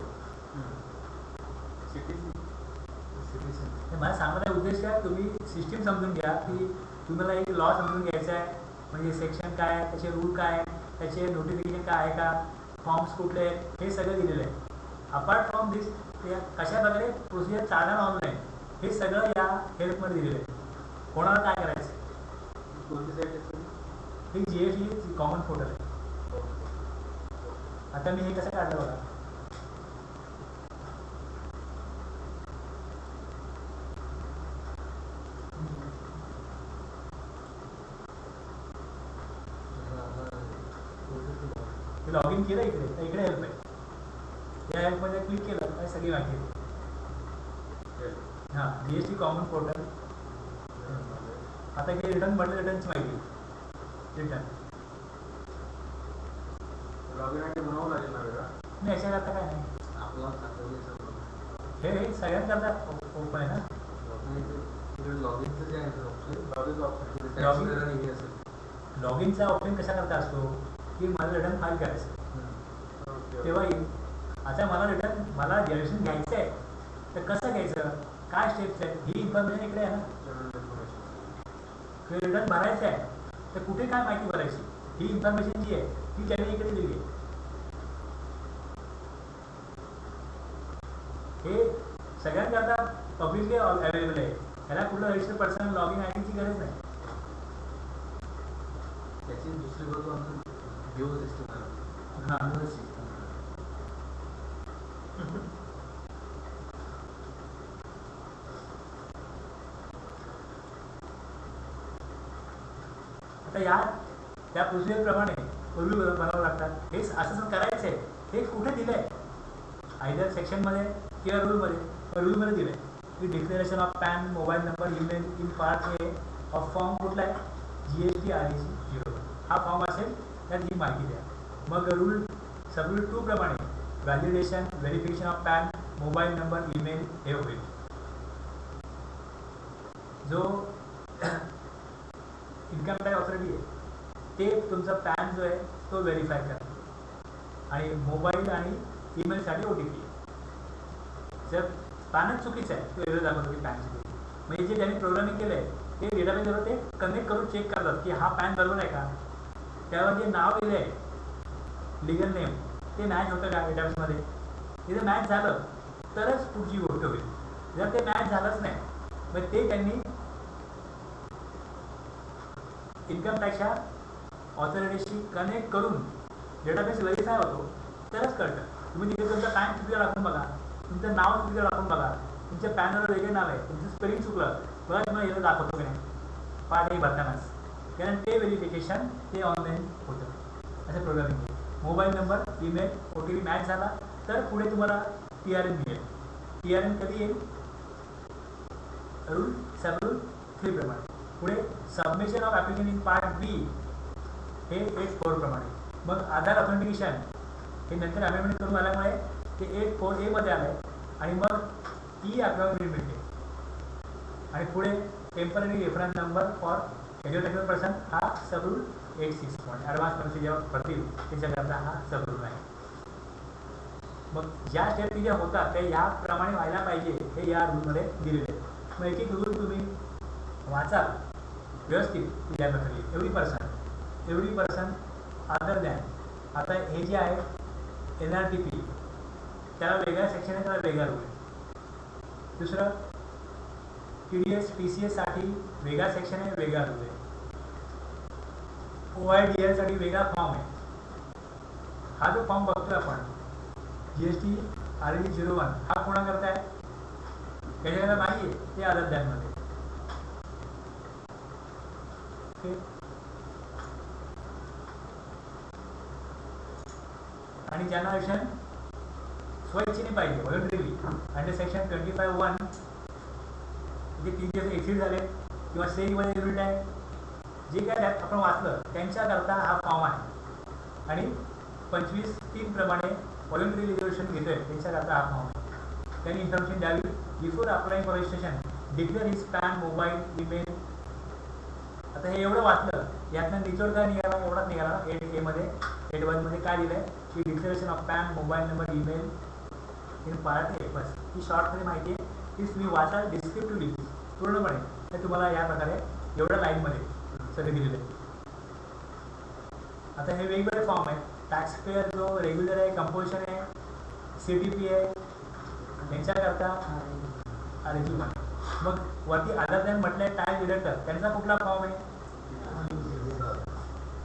मला सांगण्याचा उद्देश काय, तुम्ही सिस्टीम समजून घ्या की तुम्हाला एक लॉ समजून घ्यायचा आहे. म्हणजे सेक्शन काय आहे, त्याचे रूल काय आहे, त्याचे नोटिफिकेशन काय आहे का, फॉर्म्स कुठले आहेत, हे सगळं दिलेलं आहे. अपार्ट फ्रॉम दिस ते कशा प्रकारे प्रोसिजर चालणार ऑनलाईन हे सगळं या हेल्पमध्ये दिलेलं आहे. कोणाला काय करायचं, कोणती साईट ही GST कॉमन पोर्टल आहे. आता मी हे कसं काढलं बघा, लॉग इन केलं इकडे, तर इकडे हेल्प आहे. या हेल्पमध्ये क्लिक केलं काय सगळी माहिती आहे. हां, GST कॉमन पोर्टल. आता इथे रिटर्न म्हटलं, रिटर्नची माहिती रिटर्न लॉगिन आयडी बनावं लागेल ना वेगळा. नाही, याच्यात आता काय नाही, आपला हे सगळ्यांकरता ओपन आहे ना. लॉगिनचं जे आहे ऑप्शन, लॉग इनचा ऑप्शन कशा करता असतो की मला रिटर्न फाईल करायचं तेव्हा येईल. आता मला जनरेशन घ्यायचं आहे तर कसं घ्यायचं, काय स्टेप्स आहेत, ही इन्फॉर्मेशन इकडे आहे ना. रिटर्न भरायचं आहे तर कुठे काय माहिती भरायची, ही इन्फॉर्मेशन जी आहे ती त्यांनी इकडे दिली आहे. हे सगळ्यांकरता पब्लिकली अवेलेबल आहे. त्याला कुठलं रजिस्टर पर्सन लॉग इन आयडीची गरज नाही. त्याची दुसरी बाजू आपण जिओ सिस्टम आहे. हां, आता त्या प्रोसिजरप्रमाणे पूर्वी बनावं लागतात. हे असं करायचं आहे हे कुठे दिलं आहे, आयदर सेक्शनमध्ये किंवा रूलमध्ये. रूलमध्ये दिलं आहे की declaration of PAN, mobile number, email in part A of form कुठला आहे, GST REG 0 हा फॉर्म असेल, त्यात ही माहिती द्या. मग रूल सबरूल 2 प्रमाणे validation, verification of PAN, mobile number, email हे होईल. जो इन्कम टॅक्स ऑथॉरिटी आहे ते तुमचा पॅन जो आहे तो व्हेरीफाय करतो आणि मोबाईल आणि ईमेलसाठी OTP. जर पॅनच चुकीचं आहे तो एरर दाखवतो की पॅन चुकीचं, म्हणजे जे त्यांनी प्रोग्रामिंग केलं आहे ते डेटाबेसवर ते कनेक्ट करून चेक करतात की हा पॅन बरोबर आहे का, त्यावर जे नाव दिलं आहे लिगल नेम ते मॅच होतं का डेटाबेसमध्ये. जर मॅच झालं तरच पुढची गोष्ट होईल. जर ते मॅच झालंच नाही मग ते त्यांनी इन्कम टॅक्सच्या ऑथॉरिटीशी कनेक्ट करून डेटाबेस व्हेरीफाय होतो तरच कळतं. तुम्ही तिथे तुमचं पॅन चुकीचं टाकून बघा, तुमचं नाव चुकीचं टाकून बघा, तुमच्या पॅनवर वेगळे नाव आहे, तुमचं स्पेलिंग चुकलं बघा, तुम्हाला हे दाखवतो की नाही पार्ट ए भरतानाच, कारण ते व्हेरिफिकेशन ते ऑनलाईन होतं. असं प्रोग्रामिंग आहे. Mobile number, email, OTP match झाला तर पुढे तुम्हाला TRN मिळेल. TRN कधी येईल, रूल सबरूल 3 प्रमाणे. पुढे submission of application in part B हे 8.4 प्रमाणे. मग आधार ऑथेंटिकेशन हे नंतर अमेंडमेंट करून आल्यामुळे ते 8.4A मध्ये आलं आहे आणि मग ई-अपॉइंटमेंट मिळते. आणि पुढे temporary reference number for educated person हा सबरूल 8.6 प्रमाणे. ॲडव्हान्स परीक्षा जेव्हा भरतील त्याच्याकरता हा सबरूल आहे. मग ज्या स्टेप ज्या होतात ते याप्रमाणे व्हायला पाहिजे हे या रूलमध्ये दिलेले आहे. मग एक एक रूल तुम्ही वाचा व्यवस्थित विद्यार्थ्यांनी. एवढी पर्सन अदर दॅन. आता हे जे आहे NRTP त्याला वेगळ्या सेक्शन आहे, त्याला वेगळा रूल आहे. दुसरं TDS TCS साठी वेगळा सेक्शन आहे, वेगळा रूल आहे. OIDL साठी वेगळा फॉर्म आहे. हा जो फॉर्म बघतोय आपण GST REG 01 हा कोणा करताय, त्याच्याकडे नाही आहे, ते अदर दॅनमध्ये. आणि ज्यांना आयुष्यात स्वइच्छेने पाहिजे व्हॉलंटरीली अंडर सेक्शन 25(1) जे 3 दिवस एक्सिड झाले किंवा सेलमध्ये युनिट आहे जे काय त्यात आपण वाचलं त्यांच्याकरता हा फॉर्म आहे. आणि 25(3) प्रमाणे व्हॉलंटरी रिझर्वेशन घेतोय त्यांच्याकरता हा फॉर्म आहे. त्यांनी इन्फॉर्मेशन द्यावी before applying for registration, declare his pan, mobile, email. आता हे एवढं वाचलं यातनं निचोड काय निघाला, एवढाच निघाला. 8A मध्ये 8.1 मध्ये काय दिलं आहे की declaration of PAN, mobile number, email in part A. बस ही शॉर्टमध्ये माहिती आहे की तुम्ही वाचा डिस्क्रिप्टिव्हली पूर्णपणे. हे तुम्हाला या प्रकारे एवढ्या लाईनमध्ये सगळे दिलेले आहे. आता हे वेगवेगळे फॉर्म आहेत. टॅक्स पेअर जो रेग्युलर आहे, कंपोजिशन आहे, CTP आहे, यांच्याकरता REG 1. मग वरती अदर दॅन म्हटलं आहे टॅक्स डिडक्टर, त्यांचा कुठला फॉर्म आहे,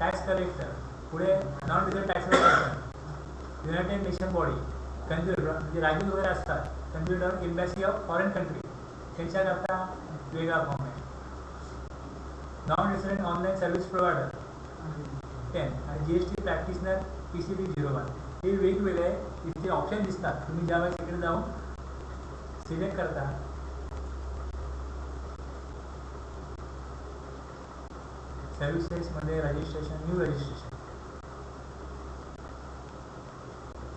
टॅक्स कलेक्टर. पुढे non reserve tax collector, united nation body, consulate म्हणजे राजदूत वगैरे असतात, consulate, embassy of foreign country त्यांच्याकरता वेगळा फॉर्म आहे. Non resident online service provider 10 आणि GST प्रॅक्टिशनर PCT 01 हे वेगवेगळे इथे ऑप्शन दिसतात. तुम्ही ज्यावेळेस इकडे जाऊन सिलेक्ट करता सर्व्हिसेसमध्ये registration, new registration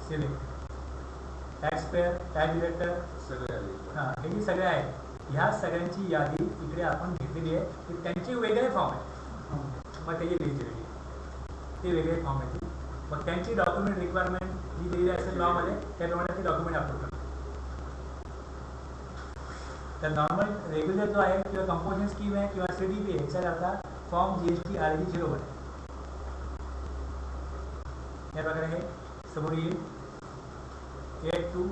select, tax payer, tax deductor सगळे आले. हां हे जे सगळे आहेत ह्या सगळ्यांची यादी इकडे आपण घेतलेली आहे की त्यांचे वेगळे फॉर्म आहेत. मग त्याची लिस्ट दिलेली ते वेगळे फॉर्म आहेत. मग त्यांची डॉक्युमेंट रिक्वायरमेंट जी दिलेली असेल लॉमध्ये त्याप्रमाणे ते डॉक्युमेंट अपलोड करतात. तर नॉर्मल रेग्युलर जो आहे किंवा कंपोजिशन स्कीम आहे किंवा CTP आहे याच्याकरता फॉर्म GST REG 01 आहे. या प्रकारे हे समोर येईल. 8.2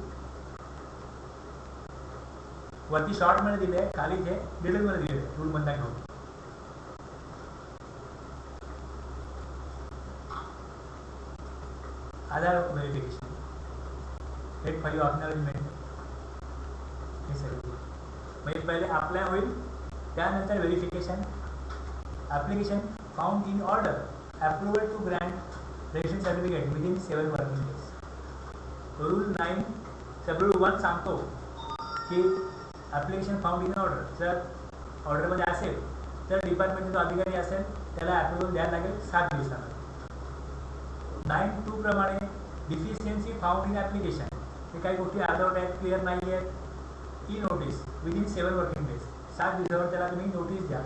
वरती शॉर्टमध्ये दिले आहे, खाली जे डिटेलमध्ये दिले आहे रूल बंद घेऊन. आधार व्हेरिफिकेशन, 8.5 ऑर्गनायझमेंट हे सगळे म्हणजे पहिले अप्लाय होईल, त्यानंतर verification, application found in order, approval to grant registration certificate within 7 working days. Rule 9 sub rule 1 सांगतो की ॲप्लिकेशन फाउंड इन ऑर्डर जर ऑर्डरमध्ये असेल तर डिपार्टमेंटचा जो अधिकारी असेल त्याला अप्रुव्हल द्यायला लागेल 7 दिवसामध्ये. 9(2) प्रमाणे डिफिशियन्सी फाउंड इन ॲप्लिकेशन हे काही गोष्टी अर्धवट आहेत, क्लिअर नाही आहेत, e notice within 7 working days 7 दिवसावर त्याला तुम्ही नोटीस द्या.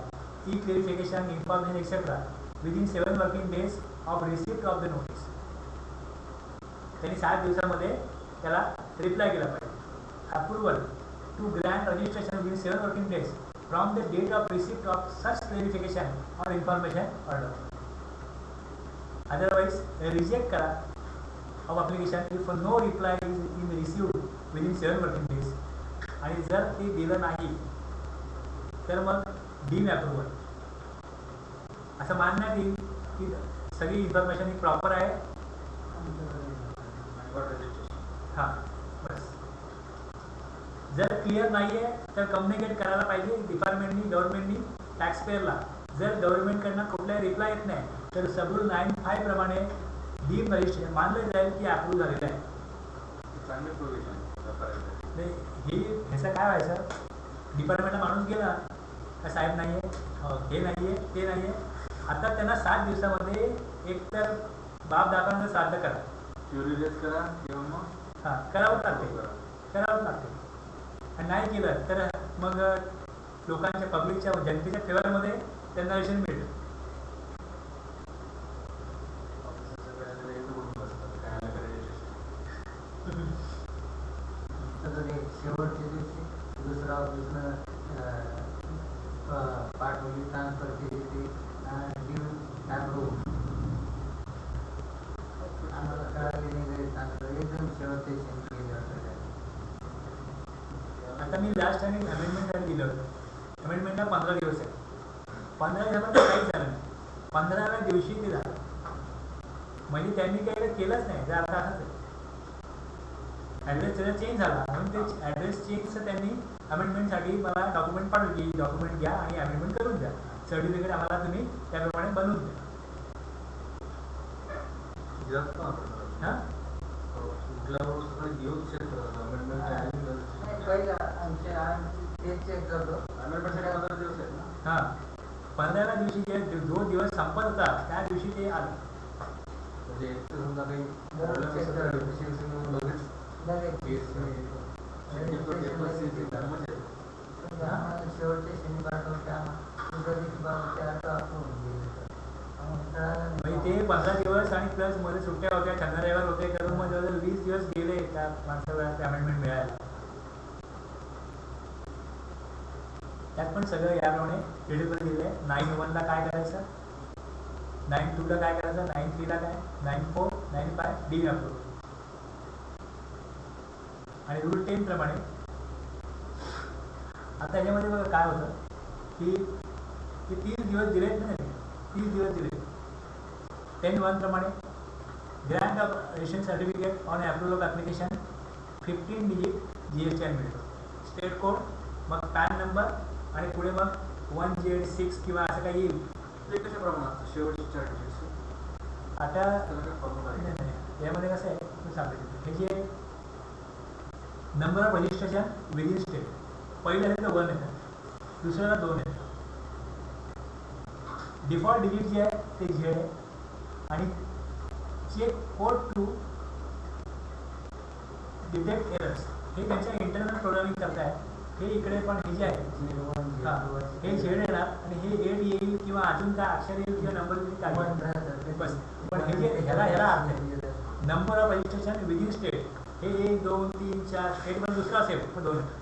E clarification information etcetera within 7 working days of receipt of the notice. त्यांनी 7 दिवसामध्ये त्याला रिप्लाय केला पाहिजे. Approval to grant registration within 7 working days from the date of receipt of such clarification or information order. Otherwise reject करा of application if no reply is in received within 7 working days. आणि जर ते दिलं नाही तर मग dim approval. असं मानण्यात येईल की सगळी इन्फॉर्मेशन ही प्रॉपर आहे. हां बस. जर क्लिअर नाही आहे तर कम्युनिकेट करायला पाहिजे डिपार्टमेंटनी, गव्हर्नमेंटनी टॅक्सपेअरला. जर गव्हर्नमेंटकडनं कुठलाही रिप्लाय येत नाही तर सबरूल 9(5) प्रमाणे डीम रजिस्ट्रेशन मानलं जाईल की अप्रूव्ह झालेलं आहे. चांगले प्रोव्हिजन नाही ही ह्याचं काय व्हायचं, डिपार्टमेंटला माणूस गेला का साहेब नाही आहे, हे नाही आहे, ते नाही आहे. आता त्यांना 7 दिवसामध्ये एकतर बाप दाखवण्याचं साध्य करा, क्युरियस करा किंवा मग हां करावंच लागते. आणि नाही केलं तर मग लोकांच्या पब्लिकच्या जनतेच्या फेवरमध्ये त्यांना रेशन मिळेल. शेवटच्या दिवशी दुसरा ऑफिसनं पाठवली, ट्रान्सफर केली ती ड्यू अप्रूव्ह. आम्हाला कळाले नाही, चांगलं एकदम शेवटचे सेंड केले होते. आता मी लास्ट टाइम अमेंडमेंट दिलं होतं. अमेंडमेंटला 15 दिवस आहे. 15 दिवसामध्ये काहीच झालं नाही. 15व्या दिवशी ते झालं. म्हणजे त्यांनी काही केलंच नाही. जर आता असंच आहे, ॲड्रेस त्याचा चेंज झाला म्हणून ते ॲड्रेस चेंजचं त्यांनी अमेंडमेंटसाठी मला डॉक्युमेंट पाठवलं की डॉक्युमेंट घ्या आणि अमेंडमेंट करून द्या. सर्टिफिकेट आम्हाला तुम्ही त्याप्रमाणे बनवून द्या. हां पहिला ते चेक करतो. अमेंडमेंटसाठी 15 दिवस आहेत ना. हां 15व्या दिवशी जे 2 दिवस संपत होता त्या दिवशी ते आलं. म्हणजे समजा काही चेक लगेच शेवटचे शनी पाठवते म्हणजे ते 15 दिवस आणि प्लस मध्ये सुट्ट्या होत्या, शनिवार रविवार होते, करून मग जवळजवळ 20 दिवस गेले त्या माणसाला ते अमेंडमेंट मिळायला. त्यात पण सगळं याप्रमाणे शेड्यूल दिलं आहे. 9(1) काय करायचं, 9(2) काय करायचं, 9(3) काय, 9(4), 9(5) डी अप्रूव्ह. आणि रूल 10 प्रमाणे आता याच्यामध्ये बघा काय होतं की ते 30 दिवस दिलेत ना, 30 दिवस दिले. 10(1) प्रमाणे Grant of ration certificate on approval of application 15 digit GSTN मिळतो. स्टेट कोड, मग पॅन नंबर आणि पुढे मग 1Z6 किंवा असं काही येईल. ते कशा प्रमाणात शेवटची चार्जेस आता नाही, यामध्ये कसं आहे मी सांगतो. हे जे number of registration within state, पहिलं आहे तर 1 येतं, दुसऱ्याला 2 येतं. डिफॉल्ट डिजिट जे आहे ते Z आहे आणि check code to detect errors हे त्यांच्या इंटरनल प्रोग्रामिंग करताय. हे इकडे पण हे जे आहे हां हे Z येणार आणि हे 8 येईल किंवा अजून काय अक्षर येईल किंवा नंबर येईल काय बस. पण हे जे ह्याला अर्थ आहे number of registration within state, हे 1, 2, 3, 4 स्टेट पण दुसरा असेल पण 2 येतं.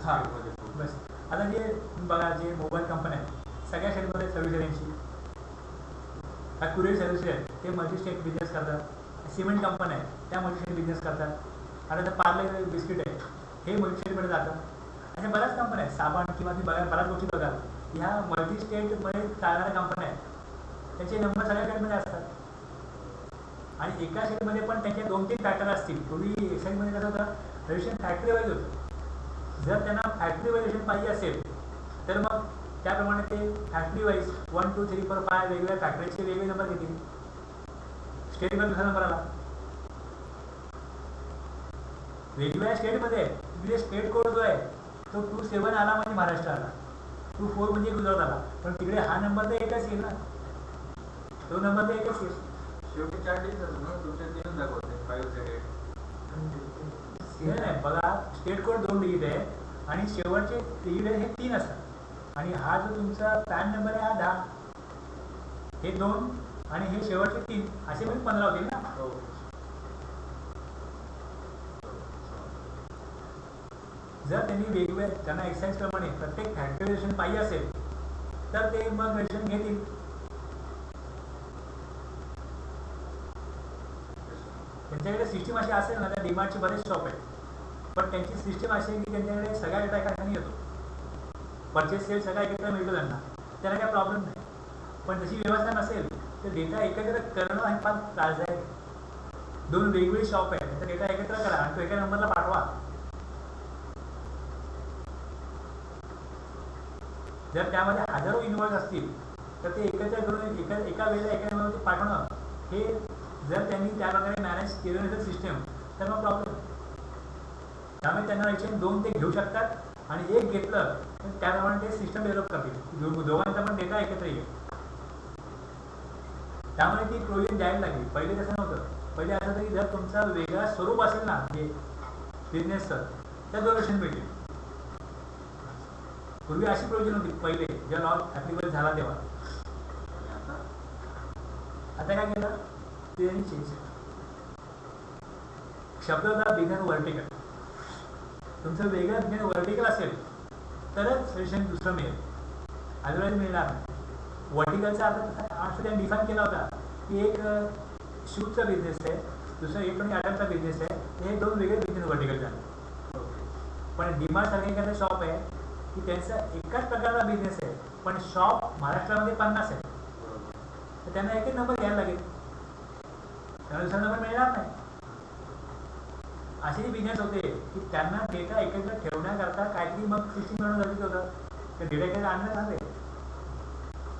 हां बस. आता जे बघा जे मोबाईल कंपन्या आहेत सगळ्या स्टेटमध्ये सर्व्हिस रेंजची कुरिअर सर्व्हिसेस आहेत ते मल्टी स्टेट बिझनेस करतात. सिमेंट कंपन्या आहेत त्या मल्टी स्टेट बिझनेस करतात. आता तर पार्ले बिस्किट आहे हे मल्टी स्टेटमध्ये जातं. अशा बऱ्याच कंपन्या आहेत. साबण किंवा ती बघा बऱ्याच गोष्टी बघाल ह्या मल्टी स्टेटमध्ये चालणाऱ्या कंपन्या आहेत. त्याचे नंबर सगळ्या स्टेटमध्ये असतात आणि एका स्टेटमध्ये पण त्याचे 2-3 फॅक्टर असतील. पूर्वी एक्साईजमध्ये कसं होतं रजिस्ट्रेशन फॅक्टरी वाईज होतं. जर त्यांना फॅक्टरी वाईज रजिस्ट्रेशन पाहिजे असेल तर मग त्याप्रमाणे ते फॅक्टरी वाईज 1 2 3 4 5 वेगवेगळ्या फॅक्टरीचे वेगवेगळे नंबर घेतील. स्टेटवर दुसरा नंबर आला. वेगवेगळ्या स्टेटमध्ये तिथे स्टेट कोड जो आहे तो 27 आला म्हणजे महाराष्ट्र आला, 24 म्हणजे गुजरात आला, पण तिकडे हा नंबर तर एकच येईल ना, तो नंबर तर एकच येईल. शेवटी 4 डिजिट असतात ना, तुमच्या 3 दाखवते 5 नाही बघा, स्टेट कोड 2 डिजिट आहे आणि शेवटचे डिजिट हे 3 असतात. आणि हा जो तुमचा पॅन नंबर आहे हा 10, हे 2 आणि हे शेवटचे 3 असे म्हणजे 15 होतील ना. हो. जर त्यांनी वेगवेगळ्या त्यांना एक्साइज प्रमाणे प्रत्येक फॅक्टरायझेशन पाहिजे असेल तर ते मग रजिस्ट्रेशन घेतील. त्यांच्याकडे सिस्टीम अशी असेल ना, त्या डीमार्टचे बरेच शॉप आहेत, पण त्यांची सिस्टीम अशी आहे की त्यांच्याकडे सगळ्या डेटा एका ठिकाणी येतो, परचेस सेल सगळा एकत्र मिळतो त्यांना, त्याला काही प्रॉब्लेम नाही. पण तशी व्यवस्था नसेल तर डेटा एकत्र करणं हे फार त्रासदायक. 2 वेगवेगळे शॉप आहेत, तर डेटा एकत्र करा आणि तो एका नंबरला पाठवा. जर त्यामध्ये हजारो इन्व्हॉइस असतील तर ते एकत्र करून एका वेळेला एका नंबरवरती पाठवणं हे जर त्यांनी त्या प्रकारे मॅनेज केलं नसेल सिस्टम तर मग प्रॉब्लेम. त्यामुळे त्यांना याचे 2 ते घेऊ शकतात आणि एक घेतलं तर त्याप्रमाणे ते सिस्टम डेव्हलप करतील, दोघांचा पण डेटा एकत्र येईल. त्यामुळे ती प्रोव्हिजन द्यायला लागली. पहिले तसं नव्हतं. पहिले असं तरी जर तुमचा वेगळा स्वरूप असेल ना हे बिझनेसचं तर 2 वर्षांनी मिळतील. पूर्वी अशी प्रोव्हिजन होती पहिले जेव्हा लॉ ॲप्लिकेबल झाला तेव्हा. आता काय केलं ते चेंज केलं. शब्द होता बिझनेस वर्टिकल. तुमचं वेगळं बिझनेस वर्टिकल असेल तरच सजेशन दुसरं मिळेल, अदरवाईज मिळणार नाही. वर्टिकलचा अर्थ असं त्यांनी डिफाईन केला होता की एक शूजचा बिझनेस आहे, दुसरा इलेक्ट्रॉनिक आयटमचा बिझनेस आहे, हे 2 वेगळे बिझनेस वर्टिकल झाले. पण डीमार्ट सारखे एखादा शॉप आहे की त्यांचा एकाच प्रकारचा बिझनेस आहे पण शॉप महाराष्ट्रामध्ये 50 आहे, तर त्यांना एक नंबर घ्यायला लागेल, त्यांना दुसरा नंबर मिळणार नाही. असे बिझनेस होते की त्यांना डेटा एकत्र ठेवण्याकरता काहीतरी मग सिस्टीम मिळवणं गरजेचं होतं, ते डेटा एकत्र आणलं झाले.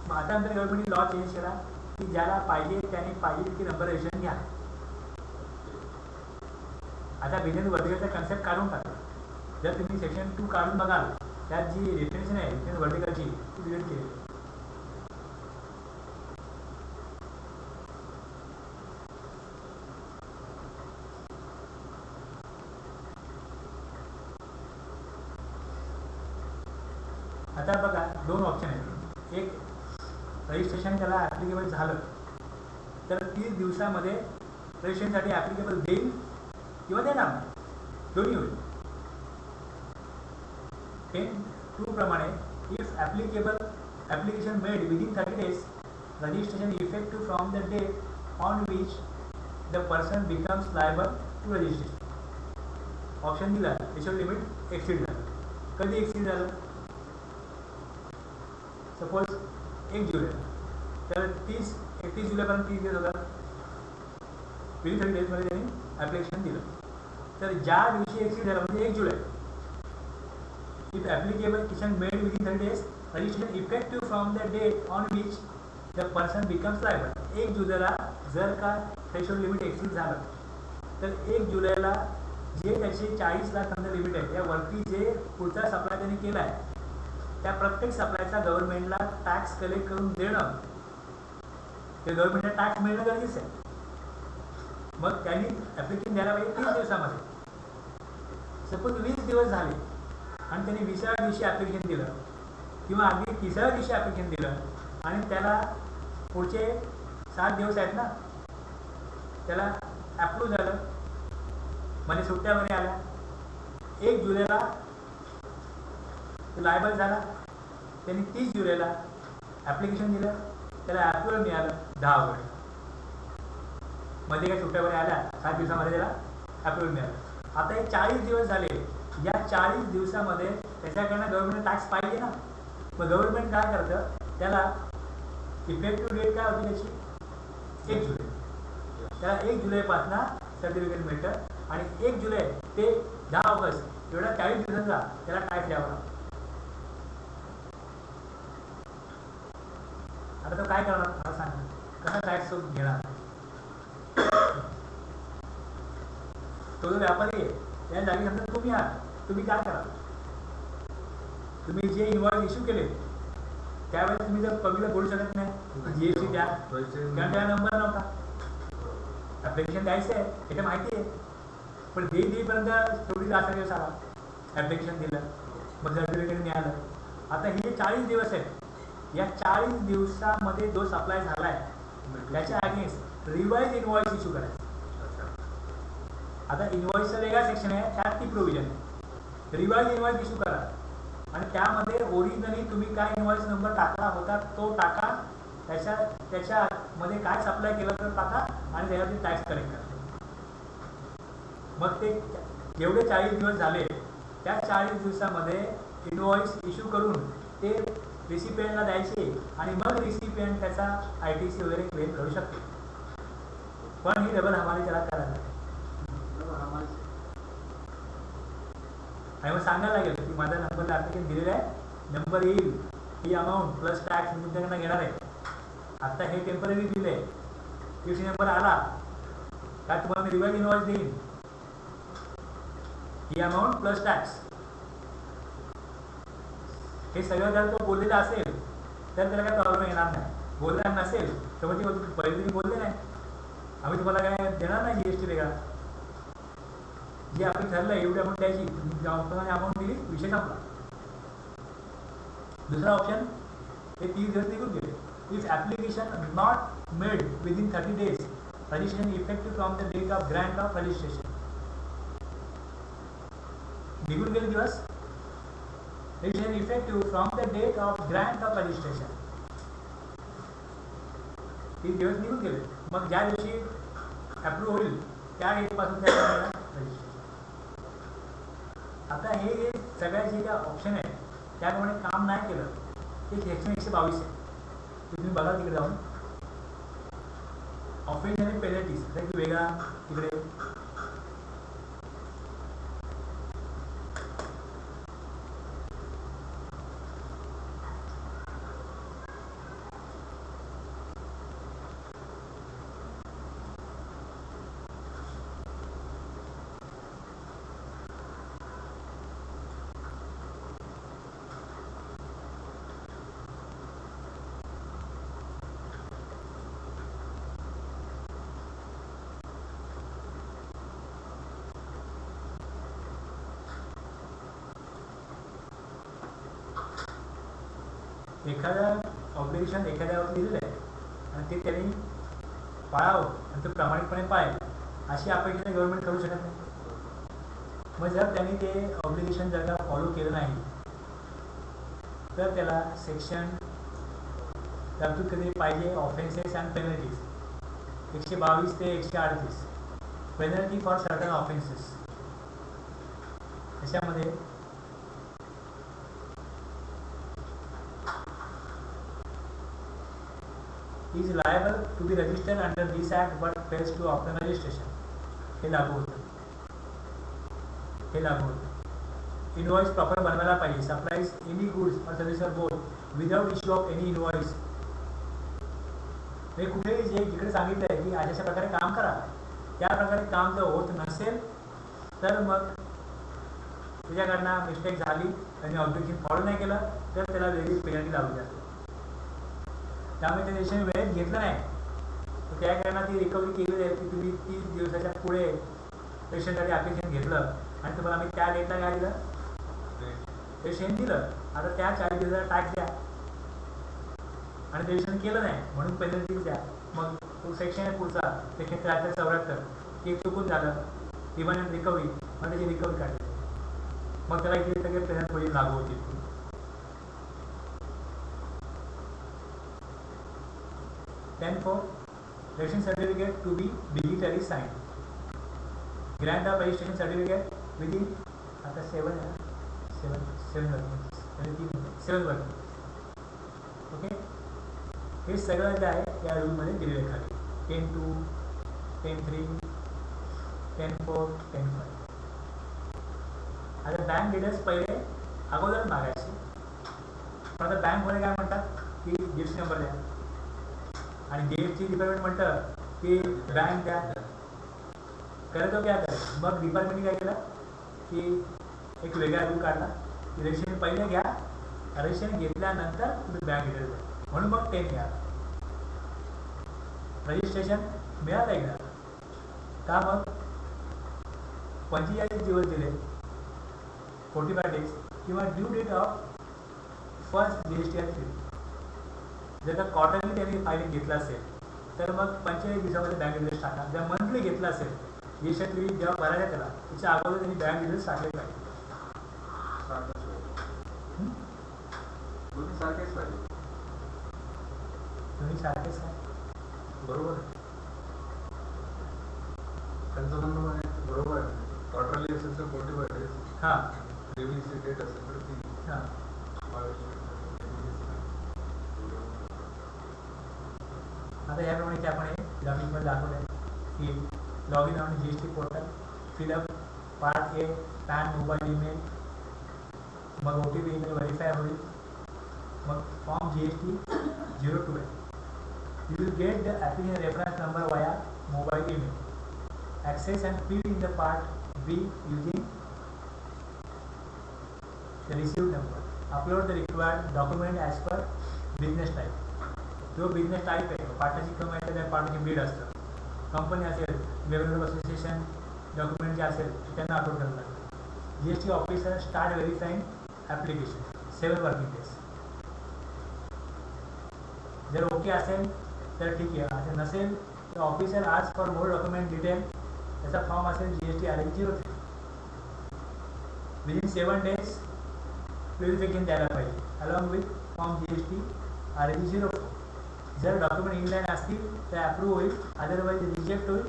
मग आता नंतर गव्हर्नमेंटने लॉ चेंज केला की ज्याला पाहिजे त्याने पाहिजे तितकी नंबर रजिस्ट्रेशन घ्या. आता बिझनेस वर्टिकलचा कन्सेप्ट काढून टाकला. जर तुम्ही सेक्शन 2 काढून बघाल त्यात जी डेफिनेशन आहे बिझनेस वर्टिकलची ती डिलीट केली. आता बघा 2 ऑप्शन आहेत. एक रजिस्ट्रेशन त्याला ॲप्लिकेबल झालं तर 30 दिवसामध्ये रजिस्ट्रेशनसाठी ॲप्लिकेबल देईल किंवा देणार नाही, दोन्ही होईल. 10(2) प्रमाणे if applicable application made within 30 days registration effective from the date on which the person becomes liable to registration. Option दिला थ्रेशोल्ड लिमिट एक्सीड झालं. कधी एक्सीड झालं? सपोज 1 जुलै, तर 31 जुलैपर्यंत 30 दिवस होतात. विदिन 30 days त्यांनी ॲप्लिकेशन दिलं. तर ज्या दिवशी एक्सीड झालं म्हणजे 1 जुलै, if application made within 30 days registration effective from the date on which the person becomes liable. 1 जुलैला जर का थ्रेशोल्ड लिमिट एक्सीड झालं तर 1 जुलैला जे त्याचे 40 लाख लिमिट आहे त्यावरती जे पुढचा सप्लाय त्यांनी केला आहे त्या प्रत्येक सप्लायचा गव्हर्नमेंटला टॅक्स कलेक्ट करून देणं, ते गव्हर्नमेंटला टॅक्स मिळणं गरजेचं आहे. मग त्यांनी ॲप्लिकेशन द्यायला पाहिजे 30 दिवसामध्ये. सपोज 20 दिवस झाले आणि त्यांनी 20व्या दिवशी ॲप्लिकेशन दिलं किंवा अगदी 30व्या दिवशी ॲप्लिकेशन दिलं आणि त्याला पुढचे 7 दिवस आहेत ना, त्याला ॲप्रूव्ह झालं, मध्ये सुट्ट्या वगैरे आल्या, 1 जुलैला लायबल झाला, त्यांनी 30 जुलैला ॲप्लिकेशन दिलं, त्याला ॲप्रुव्हल मिळालं 10 ऑगस्ट. मध्ये काही सुट्ट्या वगैरे आल्या, 7 दिवसामध्ये त्याला ॲप्रुव्हल मिळालं. आता हे 40 दिवस झाले. या 40 दिवसामध्ये त्याच्याकडनं गव्हर्नमेंट टॅक्स पाहिजे ना. मग गव्हर्नमेंट काय करतं, त्याला इफेक्टिव्ह डेट काय होती त्याची 1 जुलै. त्याला 1 जुलैपासून सर्टिफिकेट मिळतं आणि 1 जुलै ते 10 ऑगस्ट एवढा 40 दिवसांचा त्याला टॅक्स द्यावा लागतो. आता तो काय करणार मला सांगा, कसा टॅक्स तो घेणार? तो जो व्यापारी आहे त्या जागी समजा तुम्ही आहात, तुम्ही काय कराल? तुम्ही जे इन्व्हॉइस इश्यू केले त्यावेळेस तुम्ही जर पब्लिकला बोलू शकत नाही जीएसटी द्या, कारण त्या नंबर नव्हता. ऍप्लिकेशन द्यायचं आहे हे तर माहिती आहे, पण देईपर्यंत तेवढी जास्त दिवस आला. ऍप्लिकेशन दिलं, मग सर्टिफिकेट मिळालं. आता हे जे 40 दिवस आहेत, या 40 दिवसामध्ये जो सप्लाय झाला आहे त्याच्या अगेन्स्ट रिवाइज इन्व्हॉइस इश्यू करायचं. आता इन्व्हॉइसचा वेगळा सेक्शन आहे, त्यात ती प्रोव्हिजन आहे. रिवाइज इन्व्हॉइस इश्यू करा आणि त्यामध्ये ओरिजिनली तुम्ही काय इन्व्हॉइस नंबर टाकला होता तो टाका, त्याच्यामध्ये काय सप्लाय केलं तर टाका आणि त्याच्यावरती टॅक्स कलेक्ट करा. मग ते जेवढे 40 दिवस झाले त्या 40 दिवसामध्ये इन्व्हॉइस इश्यू करून ते रिसिपियंटला द्यायचे आणि मग रिसिपियंट त्याचा ITC वगैरे क्लेम करू शकते. पण ही डबल हमाली त्याला करायला लागेल आणि मग सांगायला लागेल की माझा नंबरला ॲप्लिकेशन दिलेला आहे, नंबर येईल, ही अमाऊंट प्लस टॅक्स मी तुमच्याकडनं घेणार आहे. आता हे टेम्पररी दिलं आहे, दिवशी नंबर आला का तुम्हाला मी रिवाइज इन्व्हॉइस देईन, ही अमाऊंट प्लस टॅक्स. हे सगळं जर तो बोललेला असेल तर त्याला काय प्रॉब्लेम येणार नाही. बोलला नसेल तर मग ते पहिले तुम्ही बोलले नाही, आम्ही तुम्हाला काय देणार नाही GST वेगळा. जे आपण ठरलं एवढी अमाऊंट द्यायची, तुम्ही अमाऊंट दिली, विषय संपला. दुसरा ऑप्शन हे 30 दिवस निघून गेले. If application not made within 30 days, registration effective from the date of grant of registration. निघून गेले दिवस, registration effective from the date of grant of registration. 30 दिवस निघून गेले, मग ज्या दिवशी अप्रूव्ह होईल त्या डेटपासून त्या रजिस्ट्रेशन. आता हे सगळ्या जे काय ऑप्शन आहे त्याप्रमाणे काम नाही केलं ते सेक्शन 122 आहे. ते तुम्ही बघा तिकडे जाऊन. ऑफेन्स आणि पेनल्टीज की वेगळा तिकडे एखादा ऑब्लिगेशन एखाद्यावर दिलेलं आहे आणि ते त्यांनी पाळावं आणि ते प्रामाणिकपणे पाळेल अशी अपेक्षा गव्हर्नमेंट करू शकत नाही. मग जर त्यांनी ते ऑब्लिगेशन जर का फॉलो केलं नाही तर त्याला सेक्शन तरतूद कधी पाहिजे ऑफेन्सेस अँड पेनल्टीज 122 ते 138. पेनल्टी फॉर सर्टन ऑफेन्सेस त्याच्यामध्ये is liable to be registered under this act but fails to obtain registration. हे लागू होतं. इनवॉइस प्रॉपर बनवायला पाहिजे. सप्लाईज एनी गुड्स और service both without issue of any invoice. हे कुठेही जे जिकडे सांगितलं आहे की अशा प्रकारे काम करा, त्या प्रकारे काम जर होत नसेल तर मग तुझ्याकडनं मिस्टेक झाली आणि ऑब्जेक्शन फॉलो नाही केलं तर त्याला वेगळी पेनल्टी लावली जाते. त्यामुळे त्या देशाने वेळेत घेतलं नाही तर त्या कारणात ती रिकव्हरी केली आहे की तुम्ही 30 दिवसाच्या पुढे पेशंटसाठी ॲप्लिकेशन घेतलं आणि तुम्हाला आम्ही त्या डेटला काय दिलं, पेशंट दिलं. आता त्या 40 दिवसाला टॅक्स द्या आणि पेशंट केलं नाही म्हणून पेनल्टीज द्या. मग तो सेक्शन आहे पुढचा सेक्शन 73-74 की चुकून झालं डिमांड अँड रिकव्हरी, मग त्याची रिकव्हरी काढली, मग त्याला इथे सगळे पेनल्टी लागू होतील. 10(4) registration certificate to be digitally signed. Grant of registration certificate within आता 7 वर्किंग. ओके, हे सगळं जे आहे या रूलमध्ये दिलेलं आहे खाली 10(2), 10(3), 10(4), 10(5). आता बँक डिटेल्स पहिले अगोदर मागायचे, पण आता बँकमध्ये काय म्हणतात की GST नंबर द्या. आणि जीएसटी डिपार्टमेंट म्हणतं की बँक द्या, करे तो क्या करे. मग डिपार्टमेंटने काय केलं की एक वेगळा रूल काढला की रजिस्ट्रेशन पहिले घ्या, रजिस्ट्रेशन घेतल्यानंतर तुम्ही बँक डिटेल द्या. म्हणून मग 10 मिळालं. रजिस्ट्रेशन मिळालं एकदा का मग 45 दिवस दिले, 45 डेज किंवा due date of first GST असतील. जर का क्वार्टरली त्यांनी फायलिंग घेतलं असेल तर मग 45 दिवसामध्ये बँक डिटेल्स टाका. जर मंथली घेतलं असेल जीएसटी जेव्हा भरायला त्याला त्याच्या अगोदर त्यांनी बँक डिटेल्स टाकले पाहिजे. दोन्ही सारखेच पाहिजे. तुम्ही सारखेच काय बरोबर आहे. त्यांचं म्हणणं आहे बरोबर आहे. क्वार्टरली असेल तर 45 डेज, हां रेव्हन्यूची डेट असेल तर 3. हां. आता याप्रमाणे ते आपण ग्राफिकमध्ये दाखवलं आहे की log in on GST portal, fill up part A, pan, mobile, email, मग OTP ईमेल व्हेरीफाय होईल. मग फॉर्म GST 02 आहे. You will get the application reference number via mobile email. Access and fill in the part B using the received number. Upload the required document as per business type. जो business type आहे partnership किंवा त्या partnership Beed असतं. Company असेल, memorandum association document जे असेल ते त्यांना अपलोड करावं लागतं. GST officer start verifying application 7 working days. जर ओके असेल तर ठीक आहे, असं नसेल तर officer ask for more document detail त्याचा फॉर्म असेल GST RG 03. Within 7 days clarification द्यायला पाहिजे along with form GST RG 04. जर डॉक्युमेंट इनलाईन असतील तर अप्रूव्ह होईल, अदरवाईज रिजेक्ट होईल.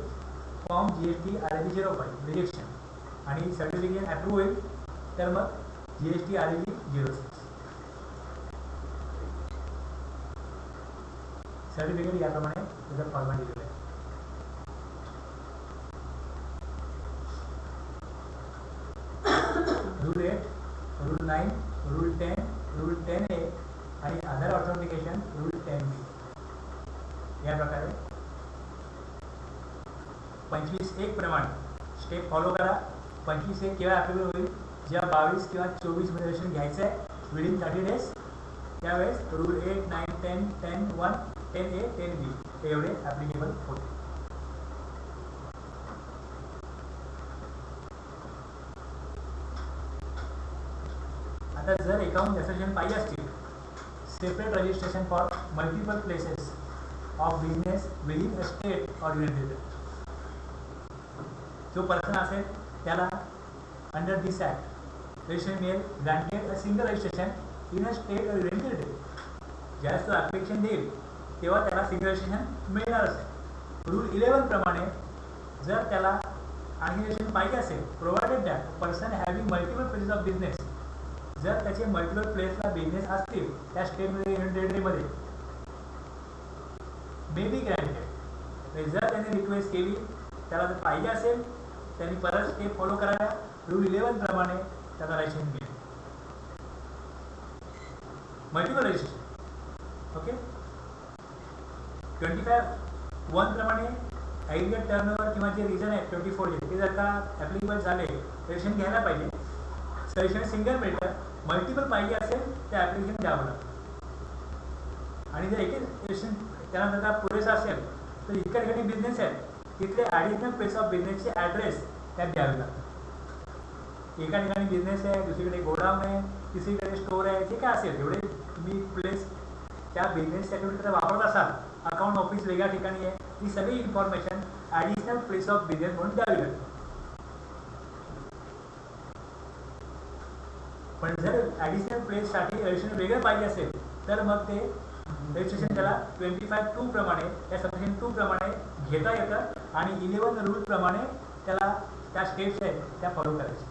फॉर्म GST RG 05 रिजेक्शन आणि सर्टिफिकेशन अप्रूव्ह होईल तर मग GST RG 06. सर्टिफिकेट याप्रमाणे त्याचा फॉर्मॅट दिलेला आहे. Rule 8, rule 9, rule 10, rule 10A आणि आधार ऑथेंटिकेशन रूल 10B. या प्रकारे 25(1) प्रमाणे स्टेप फॉलो करा. 25(1) केव्हा ॲप्लिकेबल होईल, जेव्हा 22 किंवा 24 मध्ये रजिस्ट्रेशन घ्यायचं आहे विदिन 30 डेज, त्यावेळेस रूल 8, 9, 10, 10, 1, 10A, 10B हे एवढे ॲप्लिकेबल होते. आता जर अकाउंट ॲसोसिएशन पाहिजे असतील, separate registration for multiple places of business within a state or union. जो पर्सन असेल त्याला अंडर दिस ॲक्ट रजिस्ट्रेशन मिळेल granted a single registration in a state or union territory. ज्यावेळेस तो ॲप्लिकेशन देईल तेव्हा त्याला सिंगल रजिस्ट्रेशन मिळणारच आहे. रूल 11 प्रमाणे जर त्याला आणखी रजिस्ट्रेशन पाहिजे असेल, provided that person having multiple places of business, जर त्याचे मल्टिपल प्लेसला बिझनेस असतील त्या स्टेटमध्ये युनियन टेरिटरीमध्ये मे बी ग्रँटेड. जर त्यांनी रिक्वेस्ट केली, त्याला जर पाहिजे असेल त्यांनी परत स्टेप फॉलो करायला. रूल 11 प्रमाणे त्याला रजिस्ट्रेशन मिळेल, मल्टिपल रजिस्ट्रेशन. ओके. 25(1) प्रमाणे ॲग्रिगेट टर्नओव्हर किंवा जे रिझन आहे 24 डेज ते जर का ॲप्लिकेबल झाले रजिस्ट्रेशन घ्यायला पाहिजे. रजिस्ट्रेशन सिंगल मिळतं, मल्टिपल पाहिजे असेल तर ॲप्लिकेशन द्यावं लागतं. आणि जर एक रजिस्ट्रेशन त्याला जर का पुरेसा असेल तर इतक्या ठिकाणी बिझनेस आहेत तिथले ॲडिशनल प्लेस ऑफ बिझनेसचे ॲड्रेस त्यात द्यावे लागतात. एका ठिकाणी बिझनेस आहे, दुसरीकडे गोडाऊन आहे, तिसरीकडे स्टोअर आहे, जे काय असेल जेवढे तुम्ही प्लेस त्या बिझनेस ॲक्टिव्हिटीला वापरत असाल, अकाउंट ऑफिस वेगळ्या ठिकाणी आहे, ही सगळी information additional place of business म्हणून द्यावी लागते. पण जर ॲडिशनल प्लेससाठी रजिस्ट्रेशन वेगळं पाहिजे असेल तर मग ते रजिस्ट्रेशन त्याला 25(2) प्रमाणे त्या सबसेक्शन 2 प्रमाणे घेता येतं आणि 11 रूल प्रमाणे त्याला त्या स्टेप्स आहेत त्या फॉलो करायच्या.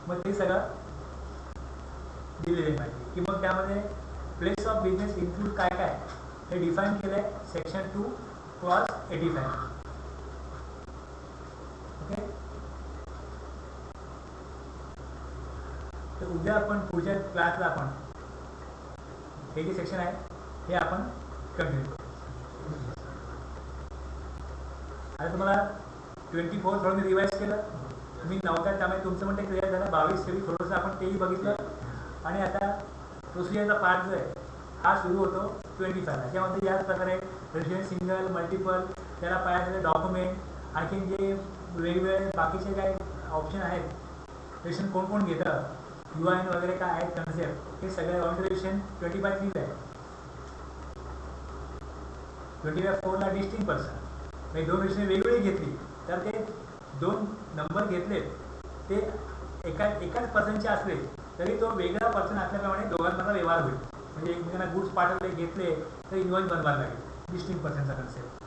मग ते सगळं दिलेले माहिती की मग त्यामध्ये प्लेस ऑफ बिझनेस इन्क्लूड काय काय हे डिफाईन केलं आहे सेक्शन 2 क्लॉज 85. ओके. तर उद्या आपण पुढच्या क्लासला आपण हे जे सेक्शन आहे हे आपण कंटिन्यू करू. आता तुम्हाला 24 थोडं मी रिवाईज केलं, तुम्ही नव्हता त्यामुळे तुमचं पण ते क्लिअर झालं. 22-23 थोडंसं आपण तेही बघितलं. आणि आता प्रोसिजरचा पार्ट जो आहे हा सुरू होतो 25ला. त्यामध्ये याच प्रकारे रेजिस्ट्रेशन सिंगल, मल्टिपल, त्याला पाहिजे डॉक्युमेंट, आणखीन जे वेगवेगळे बाकीचे काही ऑप्शन आहेत, रेजिस्ट्रेशन कोण कोण घेतं, UN वगैरे काय आहेत कन्सेप्ट, हे सगळे ऑर्गनायझेशन 25 आहे. 24ला डिस्टिंग पर्सन म्हणजे 2 रेजिस्ट्रेशन वेगवेगळी घेतली तर ते 2 नंबर घेतले ते एकाच पर्सनचे असले तरी तो वेगळा पर्सन असल्याप्रमाणे दोघांमधला व्यवहार होईल. म्हणजे एकमेकांना गुड्स पाठवले घेतले तर इन्व्हॉइस बनवायला लागेल. Distinct पर्सनचा concept.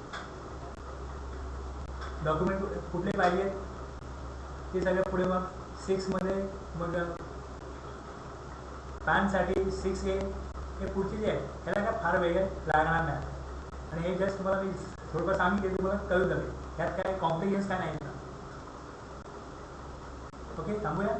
डॉक्युमेंट कुठले पाहिजे ते सगळं पुढे मग 6मध्ये मग पॅनसाठी 6A हे पुढचे जे आहे त्याला काय फार वेगळे लागणार नाही. आणि हे जस्ट तुम्हाला मी थोडंफार सांगितले तुम्हाला कळून जाईल. यात काय कॉम्प्लिकेशन्स काय नाही. ओके, थांबूया.